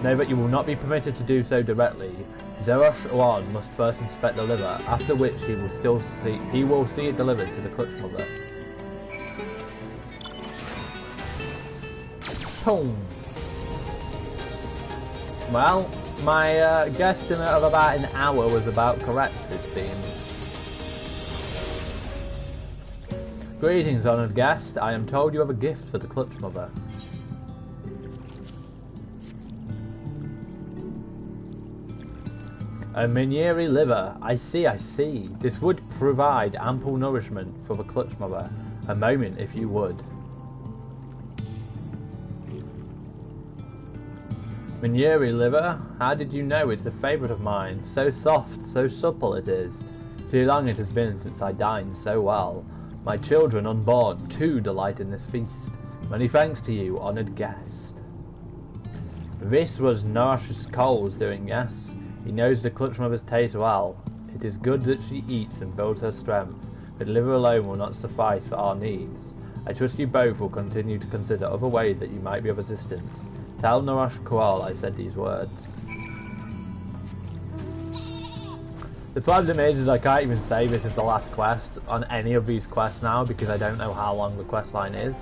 Know that you will not be permitted to do so directly. Zerosh One must first inspect the liver, after which he will see it delivered to the Clutch Mother. Boom. Well, my guesstimate of about an hour was about correct, it seems. Greetings, honoured guest. I am told you have a gift for the Clutch Mother. A Mignonry liver. I see. This would provide ample nourishment for the Clutch Mother. A moment, if you would. Manuri liver, how did you know it's a favourite of mine? So soft, so supple it is. Too long it has been since I dined so well. My children unborn too delight in this feast. Many thanks to you, honoured guest. This was Nosh's Cole's doing, yes. He knows the clutch mother's taste well. It is good that she eats and builds her strength, but liver alone will not suffice for our needs. I trust you both will continue to consider other ways that you might be of assistance. Tell Nosh Kual I said these words. The problem is I can't even say this is the last quest on any of these quests now because I don't know how long the quest line is.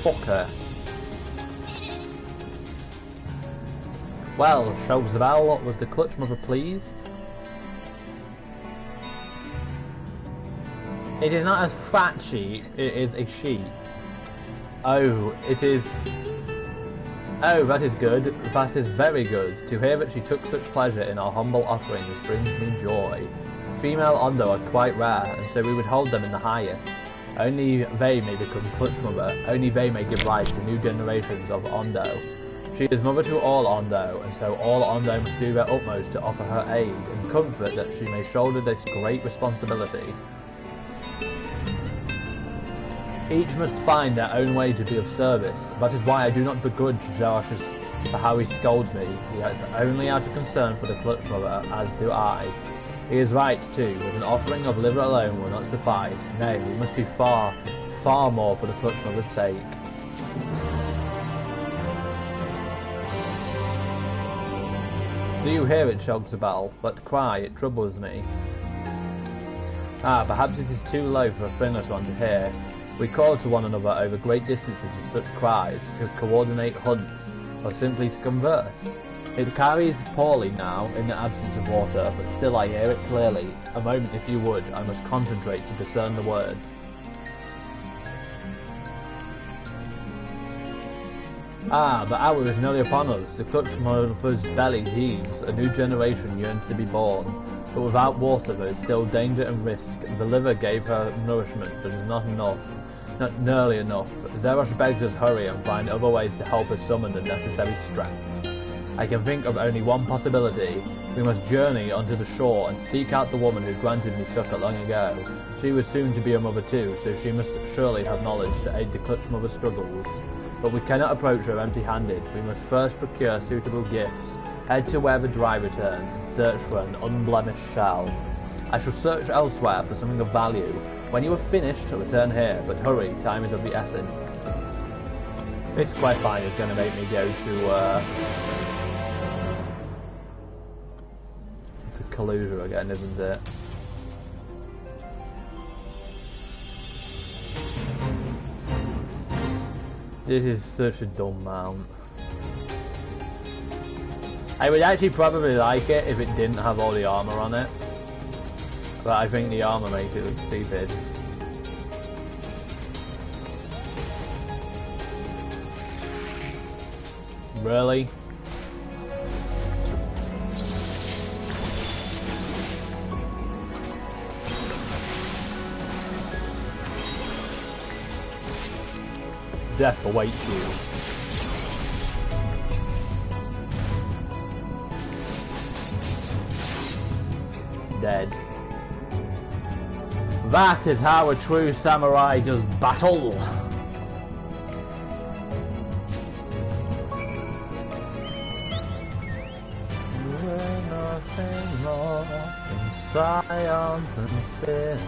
Fuck her. Well, shows the bell, was the clutch mother pleased? It is not a fat sheep, it is a sheep. Oh, it is... Oh, that is good. That is very good. To hear that she took such pleasure in our humble offerings brings me joy. Female Ondo are quite rare, and so we would hold them in the highest. Only they may become clutch mother, only they may give rise to new generations of Ondo. She is mother to all Ondo, and so all Ondo must do their utmost to offer her aid and comfort that she may shoulder this great responsibility. Each must find their own way to be of service. That is why I do not begrudge Josh for how he scolds me. He is only out of concern for the clutch mother, as do I. He is right, too, with an offering of liver alone will not suffice. Nay, we must be far, far more for the clutch mother's sake. Do you hear it, shogs the bell? But cry, it troubles me. Ah, perhaps it is too low for a friendless one to hear. We call to one another over great distances with such cries, to coordinate hunts, or simply to converse. It carries poorly now, in the absence of water, but still I hear it clearly. A moment if you would, I must concentrate to discern the words. Ah, the hour is nearly upon us. The clutch mother's belly heaves, a new generation yearns to be born. But without water there is still danger and risk. The liver gave her nourishment, but is not enough. Not nearly enough. Zerosh begs us hurry and find other ways to help us summon the necessary strength. I can think of only one possibility. We must journey onto the shore and seek out the woman who granted me succor long ago. She was soon to be a mother too, so she must surely have knowledge to aid the clutch mother's struggles. But we cannot approach her empty-handed. We must first procure suitable gifts, head to where the dry return, and search for an unblemished shell. I shall search elsewhere for something of value. When you have finished, return here, but hurry, time is of the essence. This quest line is going to make me go to Kaluja again, isn't it? This is such a dumb mount. I would actually probably like it if it didn't have all the armor on it. But I think the armor makes it look stupid. Really? Death awaits you. Dead. That is how a true samurai does battle! Nothing lost in science and sin.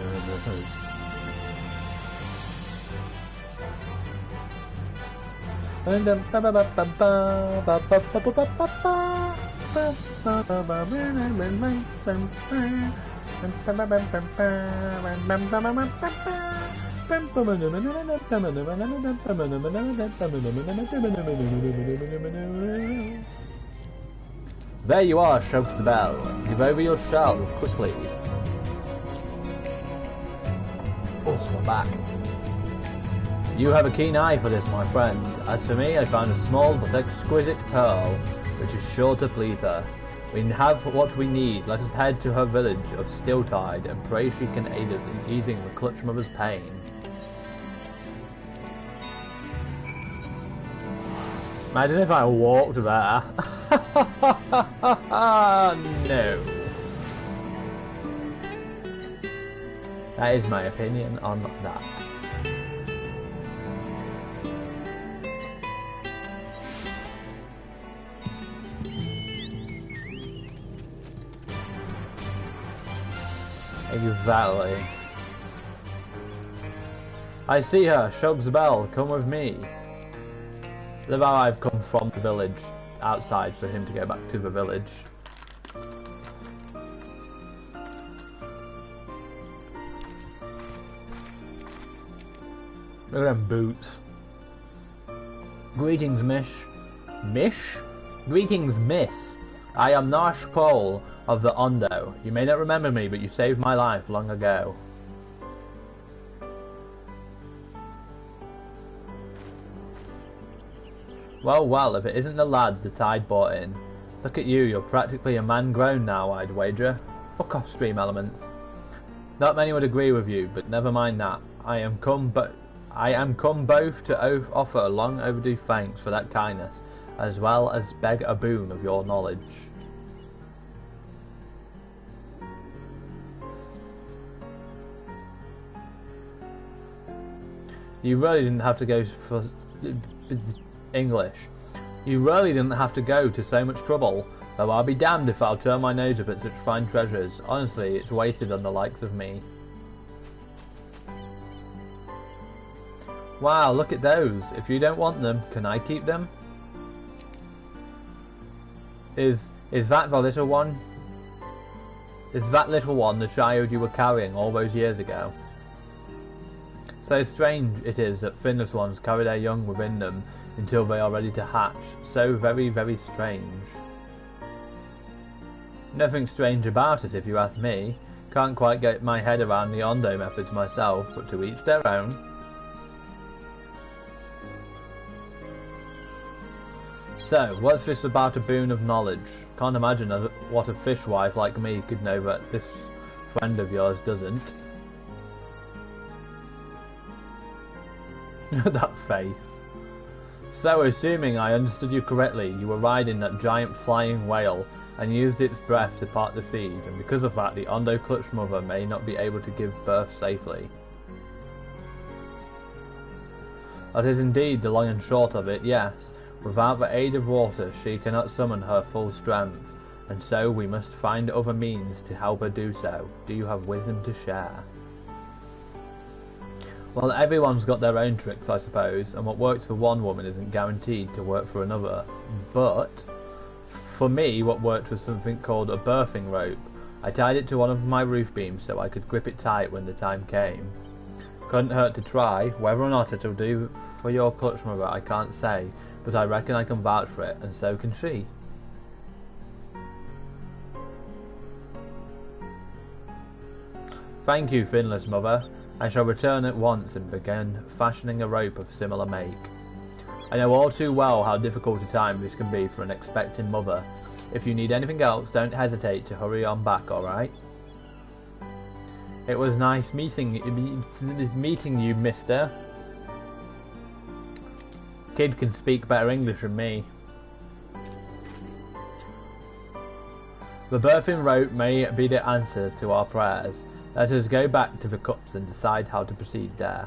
There you are, shouts the bell. Give over your shell quickly. Oh, my back. You have a keen eye for this, my friend. As for me, I found a small but exquisite pearl, which is sure to please her. We have what we need. Let us head to her village of Stilltide and pray she can aid us in easing the Clutch Mother's pain. Imagine if I walked there. No. That is my opinion on that. Exactly. I see her. Shug's bell. Come with me. That's how I've come from the village outside for him to go back to the village. Look at them boots. Greetings, Mish. Mish? Greetings, Miss. I am Nash Cole of the Ondo. You may not remember me, but you saved my life long ago. Well, if it isn't the lad the tide brought in. Look at you, you're practically a man grown now, I'd wager. Fuck off, Stream Elements. Not many would agree with you, but never mind that. I am come both to offer long overdue thanks for that kindness, as well as beg a boon of your knowledge. You really didn't have to go for English. You really didn't have to go to so much trouble, though I'll be damned if I'll turn my nose up at such fine treasures. Honestly, it's wasted on the likes of me. Wow, look at those. If you don't want them, can I keep them? Is that the little one? Is that little one the child you were carrying all those years ago? So strange it is that finless ones carry their young within them until they are ready to hatch. So very, very strange. Nothing strange about it if you ask me. Can't quite get my head around the Ondo methods myself, but to each their own. So, what's this about a boon of knowledge? Can't imagine what a fishwife like me could know that this friend of yours doesn't. That face. So, assuming I understood you correctly, you were riding that giant flying whale and used its breath to part the seas, and because of that the Ondo Clutch Mother may not be able to give birth safely. That is indeed the long and short of it, yes. Without the aid of water she cannot summon her full strength, and so we must find other means to help her do so. Do you have wisdom to share? Well, everyone's got their own tricks, I suppose, and what works for one woman isn't guaranteed to work for another. But, for me, what worked was something called a birthing rope. I tied it to one of my roof beams so I could grip it tight when the time came. Couldn't hurt to try. Whether or not it'll do for your Clutch Mother, I can't say, but I reckon I can vouch for it, and so can she. Thank you, Finless Mother. I shall return at once and begin fashioning a rope of similar make. I know all too well how difficult a time this can be for an expecting mother. If you need anything else, don't hesitate to hurry on back, alright? It was nice meeting you, mister. Kid can speak better English than me. The birthing rope may be the answer to our prayers. Let us go back to the cups and decide how to proceed there.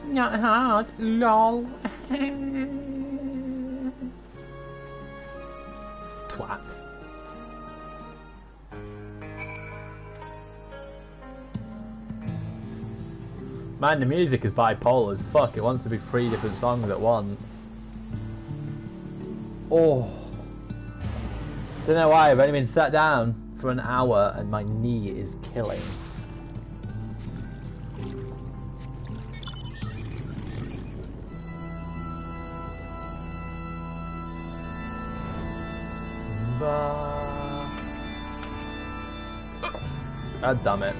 Not hard, lol. Twat. Man, the music is bipolar as fuck. It wants to be 3 different songs at once. Oh. Don't know why, I've only been sat down for an hour and my knee is killing. God damn it.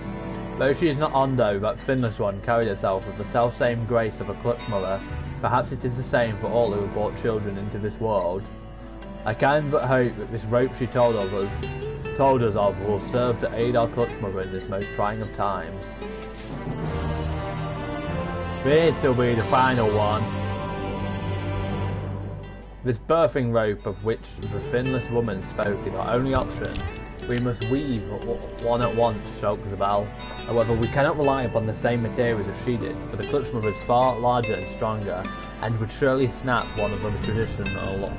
Though she is not Ondo, that finless one carried herself with the self-same grace of a clutch mother. Perhaps it is the same for all who have brought children into this world. I can but hope that this rope she told us of will serve to aid our clutch mother in this most trying of times. This will be the final one. This birthing rope of which the finless woman spoke is our only option. We must weave one at once, shouts Zabal. However, we cannot rely upon the same materials as she did, for the clutch mother is far larger and stronger, and would surely snap one of them traditional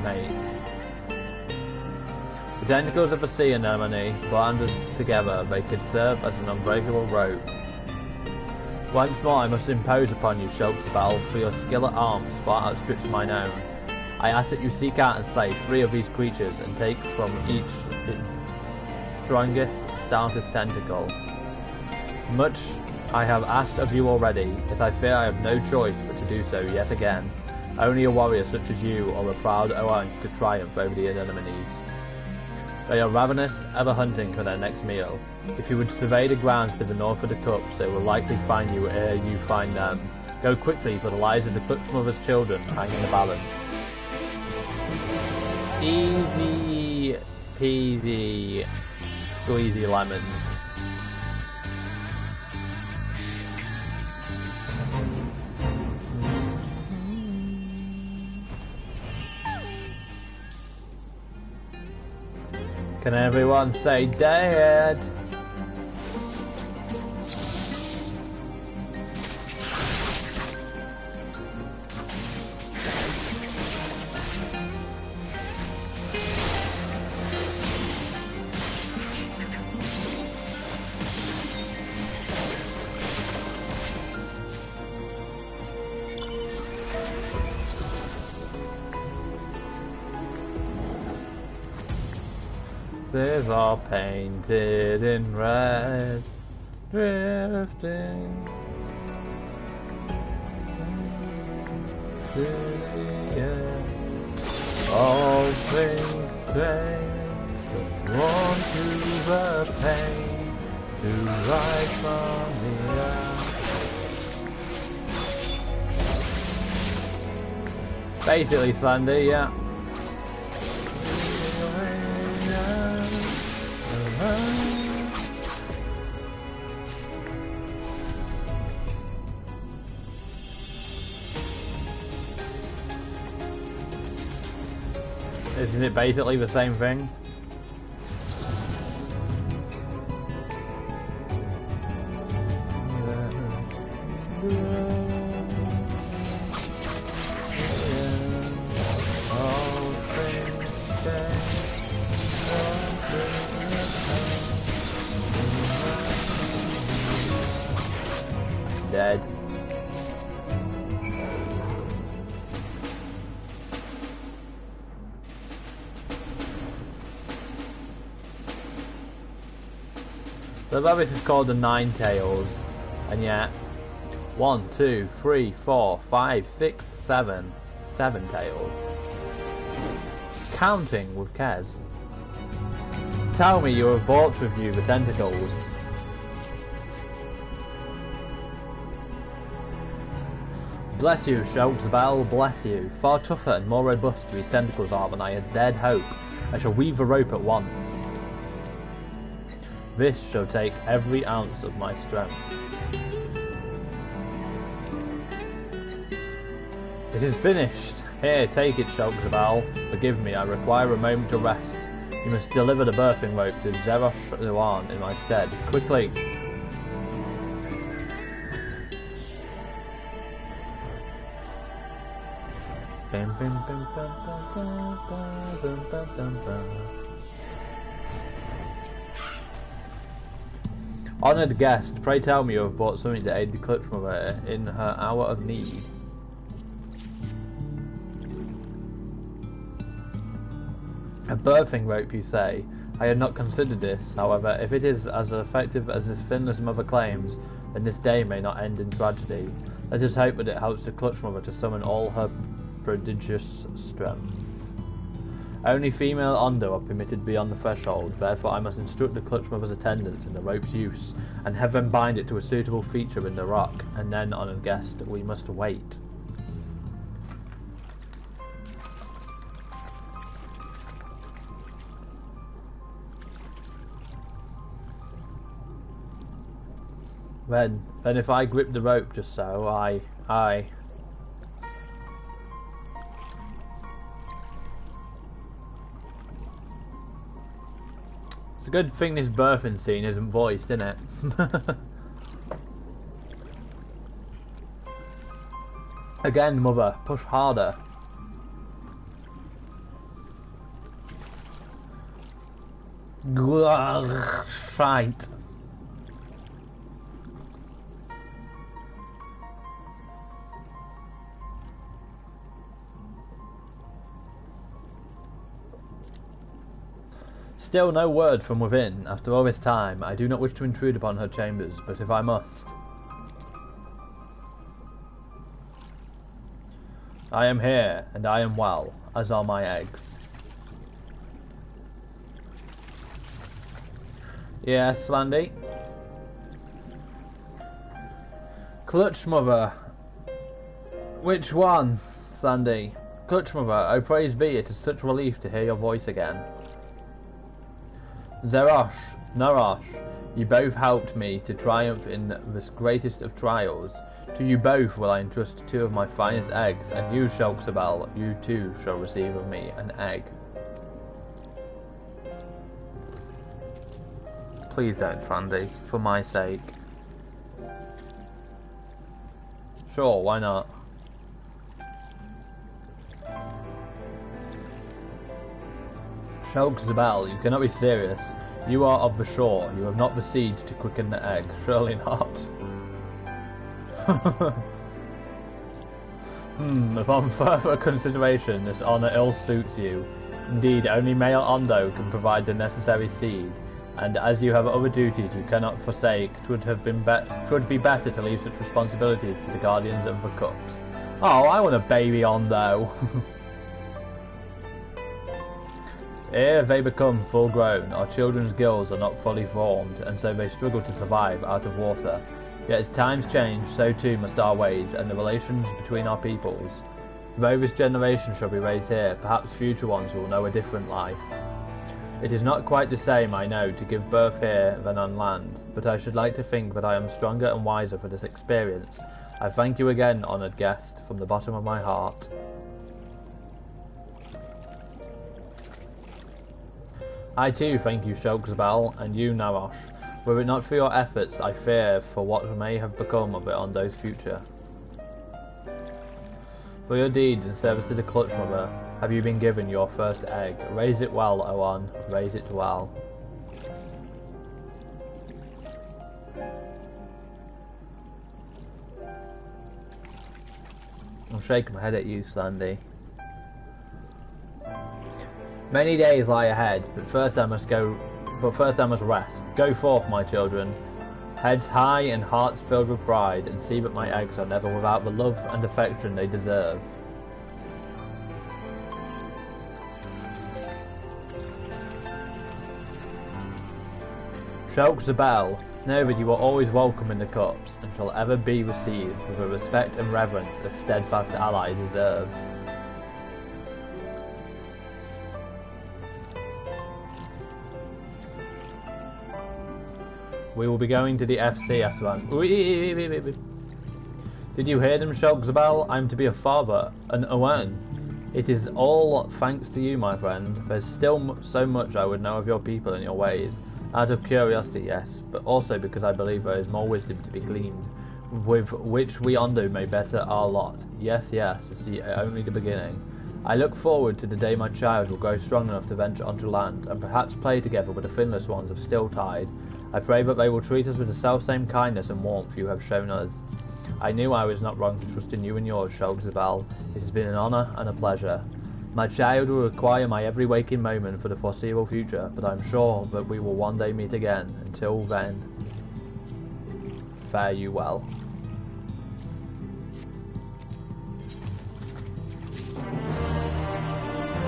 mate. The tentacles of the sea anemone, bound together, they could serve as an unbreakable rope. Once more I must impose upon you, shouts Zabal, for your skill at arms far outstrips mine own. I ask that you seek out and slay 3 of these creatures and take from each its strongest, stoutest tentacle. Much I have asked of you already, yet I fear I have no choice but to do so yet again. Only a warrior such as you or a proud Oan could triumph over the anemones. They are ravenous, ever hunting for their next meal. If you would survey the grounds to the north of the cups, they will likely find you ere you find them. Go quickly, for the lives of the clutch mother's children hang in the balance. Easy peasy squeezy lemons. Can everyone say dead? These are painted in red, drifting to the end. All things change, drawn to the pain, to rise from the earth. Basically, Sandy, yeah. Isn't it basically the same thing? Dead. So this is called the Nine Tails, and yet 1, 2, 3, 4, 5, 6, 7 tails. Counting with Kez. Tell me you have brought with you the tentacles. Bless you, shouts Bell, bless you. Far tougher and more robust these tentacles are than I had dared hope. I shall weave a rope at once. This shall take every ounce of my strength. It is finished. Here, take it, shouts Bell. Forgive me, I require a moment to rest. You must deliver the birthing rope to Zerosh Luan in my stead. Quickly! Honoured guest, pray tell me you have brought something to aid the clutch mother in her hour of need. A birthing rope, you say? I had not considered this. However, if it is as effective as this finless mother claims, then this day may not end in tragedy. Let us hope that it helps the clutch mother to summon all her prodigious strength. Only female Ondo are permitted beyond the threshold, therefore I must instruct the clutch mother's attendants in the rope's use, and have them bind it to a suitable feature in the rock, and then, honoured guest, we must wait. Then if I grip the rope just so, I... It's a good thing this birthing scene isn't voiced, isn't it? Again, mother, push harder. Right. Still no word from within. After all this time, I do not wish to intrude upon her chambers, but if I must... I am here, and I am well, as are my eggs. Yes, Landy? Clutch mother. Which one, Sandy? Clutch mother, oh praise be, it is such relief to hear your voice again. Zerosh, Norosh, you both helped me to triumph in this greatest of trials. To you both will I entrust 2 of my finest eggs, and you, Shulksabel, you too shall receive of me an egg. Please don't, Sandy, for my sake. Sure, why not? Shulksabel, you cannot be serious. You are of the shore. You have not the seed to quicken the egg. Surely not. Upon further consideration, this honour ill suits you. Indeed, only male Ondo can provide the necessary seed, and as you have other duties you cannot forsake, 'twould be better to leave such responsibilities to the guardians of the cups. Oh, I want a baby Ondo. Ere they become full grown, our children's gills are not fully formed, and so they struggle to survive out of water. Yet as times change, so too must our ways, and the relations between our peoples. Though this generation shall be raised here, perhaps future ones will know a different life. It is not quite the same, I know, to give birth here than on land, but I should like to think that I am stronger and wiser for this experience. I thank you again, honoured guest, from the bottom of my heart. I too thank you, Shulksabel, and you, Narosh. Were it not for your efforts, I fear for what may have become of it Ondo's future. For your deeds in service to the Clutch Mother, have you been given your first egg. Raise it well, Owen, raise it well. I'm shaking my head at you, Sandy. Many days lie ahead, but first I must rest. Go forth, my children. Heads high and hearts filled with pride, and see that my eggs are never without the love and affection they deserve. Shulksabel, know that you are always welcome in the cups, and shall ever be received with the respect and reverence a steadfast ally deserves. We will be going to the FC after that. Did you hear them, Shulksabel? I'm to be a father, an Owen. It is all thanks to you, my friend. There's still so much I would know of your people and your ways. Out of curiosity, yes, but also because I believe there is more wisdom to be gleaned, with which we Ondo may better our lot. Yes, yes, this is only the beginning. I look forward to the day my child will grow strong enough to venture onto land, and perhaps play together with the finless ones of Stilltide. I pray that they will treat us with the self-same kindness and warmth you have shown us. I knew I was not wrong to trust in you and yours, Shulksabel. It has been an honour and a pleasure. My child will require my every waking moment for the foreseeable future, but I am sure that we will one day meet again. Until then, fare you well.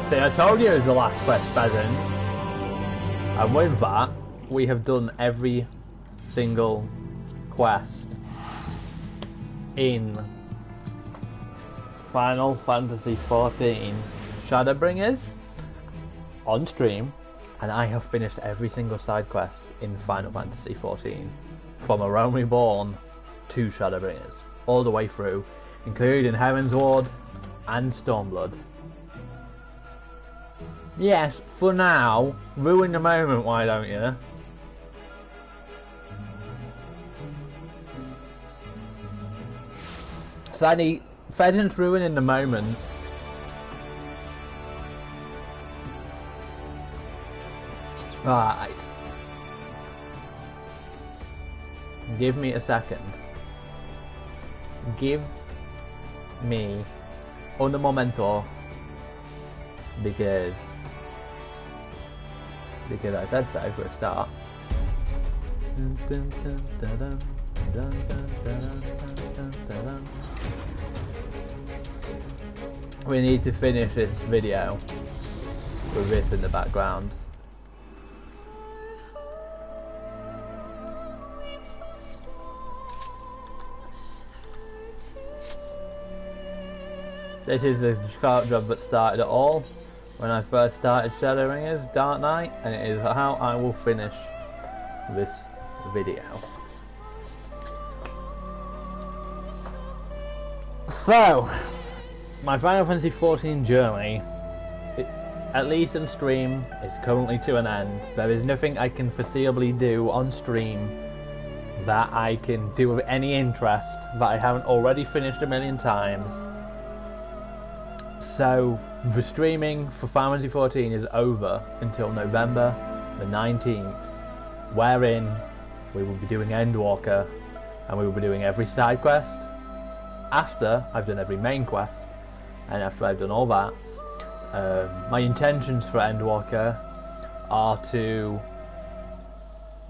See, I told you it was the last quest, Pheasant. And with that, we have done every single quest in Final Fantasy XIV Shadowbringers on stream, and I have finished every single side quest in Final Fantasy XIV, from A Realm Reborn to Shadowbringers, all the way through, including Heavensward and Stormblood. Yes, for now, ruin the moment, why don't you? Sadly, Pheasant's ruining the moment. Right. Give me a second. Give me un momento, because I said so for a start. We need to finish this video with this in the background. This is the sharp job that started it all when I first started Shadowbringers Dark Knight, and it is how I will finish this video. So, my Final Fantasy XIV journey, at least on stream, is currently to an end. There is nothing I can foreseeably do on stream that I can do with any interest that I haven't already finished a million times. So, the streaming for Final Fantasy XIV is over until November the 19th, wherein we will be doing Endwalker, and we will be doing every side quest after I've done every main quest, and after I've done all that. My intentions for Endwalker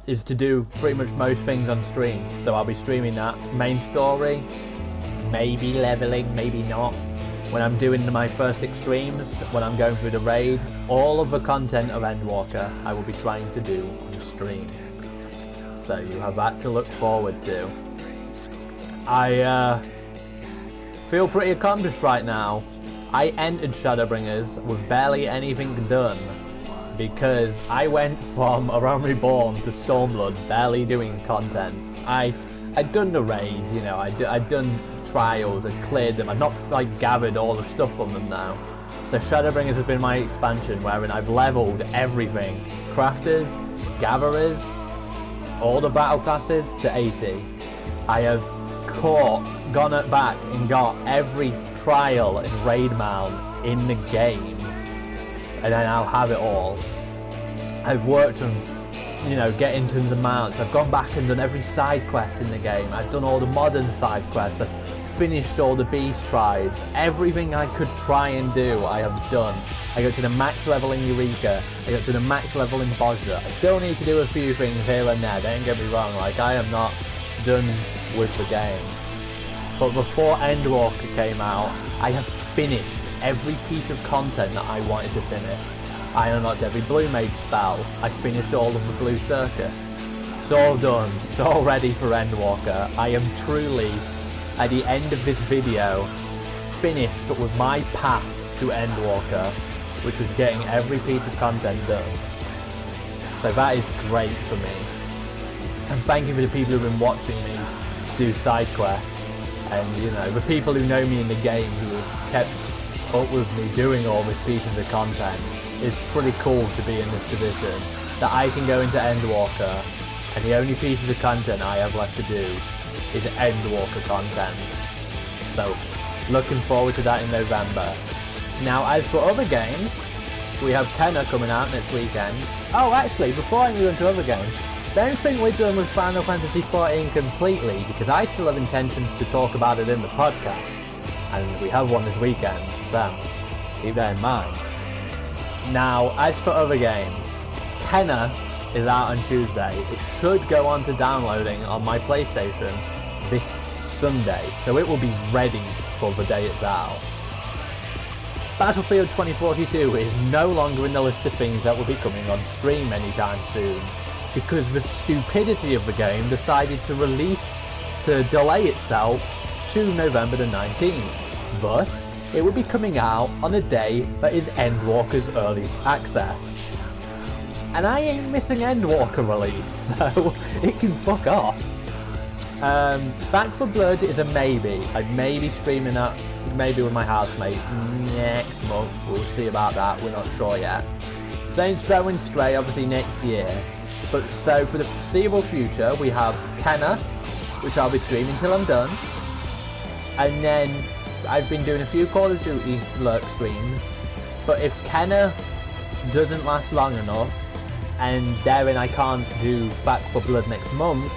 is to do pretty much most things on stream. So I'll be streaming that main story, maybe leveling, maybe not. When I'm doing my first extremes, when I'm going through the raid, all of the content of Endwalker I will be trying to do on stream. So you have that to look forward to. I feel pretty accomplished right now. I entered Shadowbringers with barely anything done, because I went from A Realm Reborn to Stormblood barely doing content. I'd done the raids, you know, I'd done trials, I'd cleared them, I'd not like gathered all the stuff from them now. So Shadowbringers has been my expansion, wherein I've leveled everything. Crafters, gatherers, all the battle classes to 80. I have gone back and got every trial and raid mount in the game, and then I'll have it all. I've worked on, you know, getting tons of mounts. I've gone back and done every side quest in the game. I've done all the modern side quests. I've finished all the beast tribes. Everything I could try and do, I have done. I got to the max level in Eureka. I got to the max level in Bozra. I still need to do a few things here and there, don't get me wrong, like I am not done with the game. But before Endwalker came out, I have finished every piece of content that I wanted to finish. I unlocked every Blue Mage spell. I finished all of the Blue Circus. It's all done. It's all ready for Endwalker. I am truly, at the end of this video, finished with my path to Endwalker, which was getting every piece of content done. So that is great for me. And thank you for the people who've been watching me do side quests. And, you know, the people who know me in the game who have kept up with me doing all these pieces of content. It's pretty cool to be in this position, that I can go into Endwalker, and the only pieces of content I have left to do is Endwalker content. So, looking forward to that in November. Now, as for other games, we have Tenor coming out next weekend. Oh, actually, before I move into other games, don't think we're done with Final Fantasy XIV completely, because I still have intentions to talk about it in the podcast, and we have one this weekend, so keep that in mind. Now, as for other games, Tenor is out on Tuesday. It should go on to downloading on my PlayStation this Sunday, so it will be ready for the day it's out. Battlefield 2042 is no longer in the list of things that will be coming on stream anytime soon, because the stupidity of the game decided to delay itself to November the 19th. Thus, it will be coming out on a day that is Endwalker's early access. And I ain't missing Endwalker release, so it can fuck off. Back for Blood is a maybe. I may be streaming that maybe with my housemate next month. We'll see about that, we're not sure yet. Saints Row and Stray obviously next year. But so for the foreseeable future we have Kenna, which I'll be streaming till I'm done. And then I've been doing a few Call of Duty lurk streams. But if Kenna doesn't last long enough, and therein I can't do Back for Blood next month,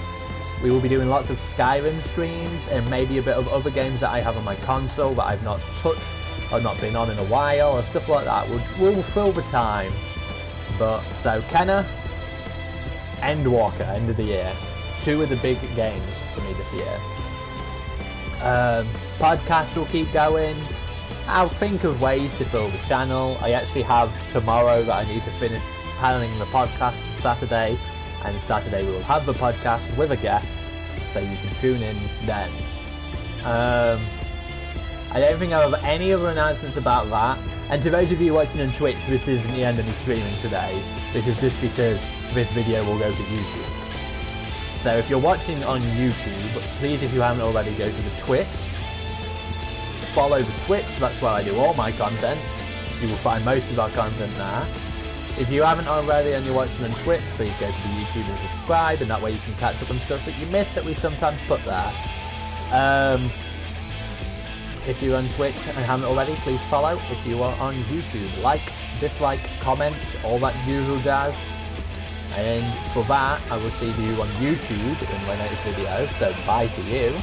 we will be doing lots of Skyrim streams and maybe a bit of other games that I have on my console that I've not touched or not been on in a while or stuff like that. We'll fill the time. But so Kenna, Endwalker, end of the year. Two of the big games for me this year. Podcast will keep going. I'll think of ways to fill the channel. I actually have tomorrow that I need to finish planning the podcast Saturday, and Saturday we will have the podcast with a guest, so you can tune in then. I don't think I have any other announcements about that, and to those of you watching on Twitch, this isn't the end of me streaming today. This is just because this video will go to YouTube. So if you're watching on YouTube, please, if you haven't already, go to the Twitch. Follow the Twitch, that's where I do all my content. You will find most of our content there. If you haven't already and you're watching on Twitch, please go to the YouTube and subscribe, and that way you can catch up on stuff that you missed that we sometimes put there. If you're on Twitch and haven't already, please follow. If you are on YouTube, like, dislike, comment, all that usual jazz. And for that, I will see you on YouTube in my next video, so bye to you.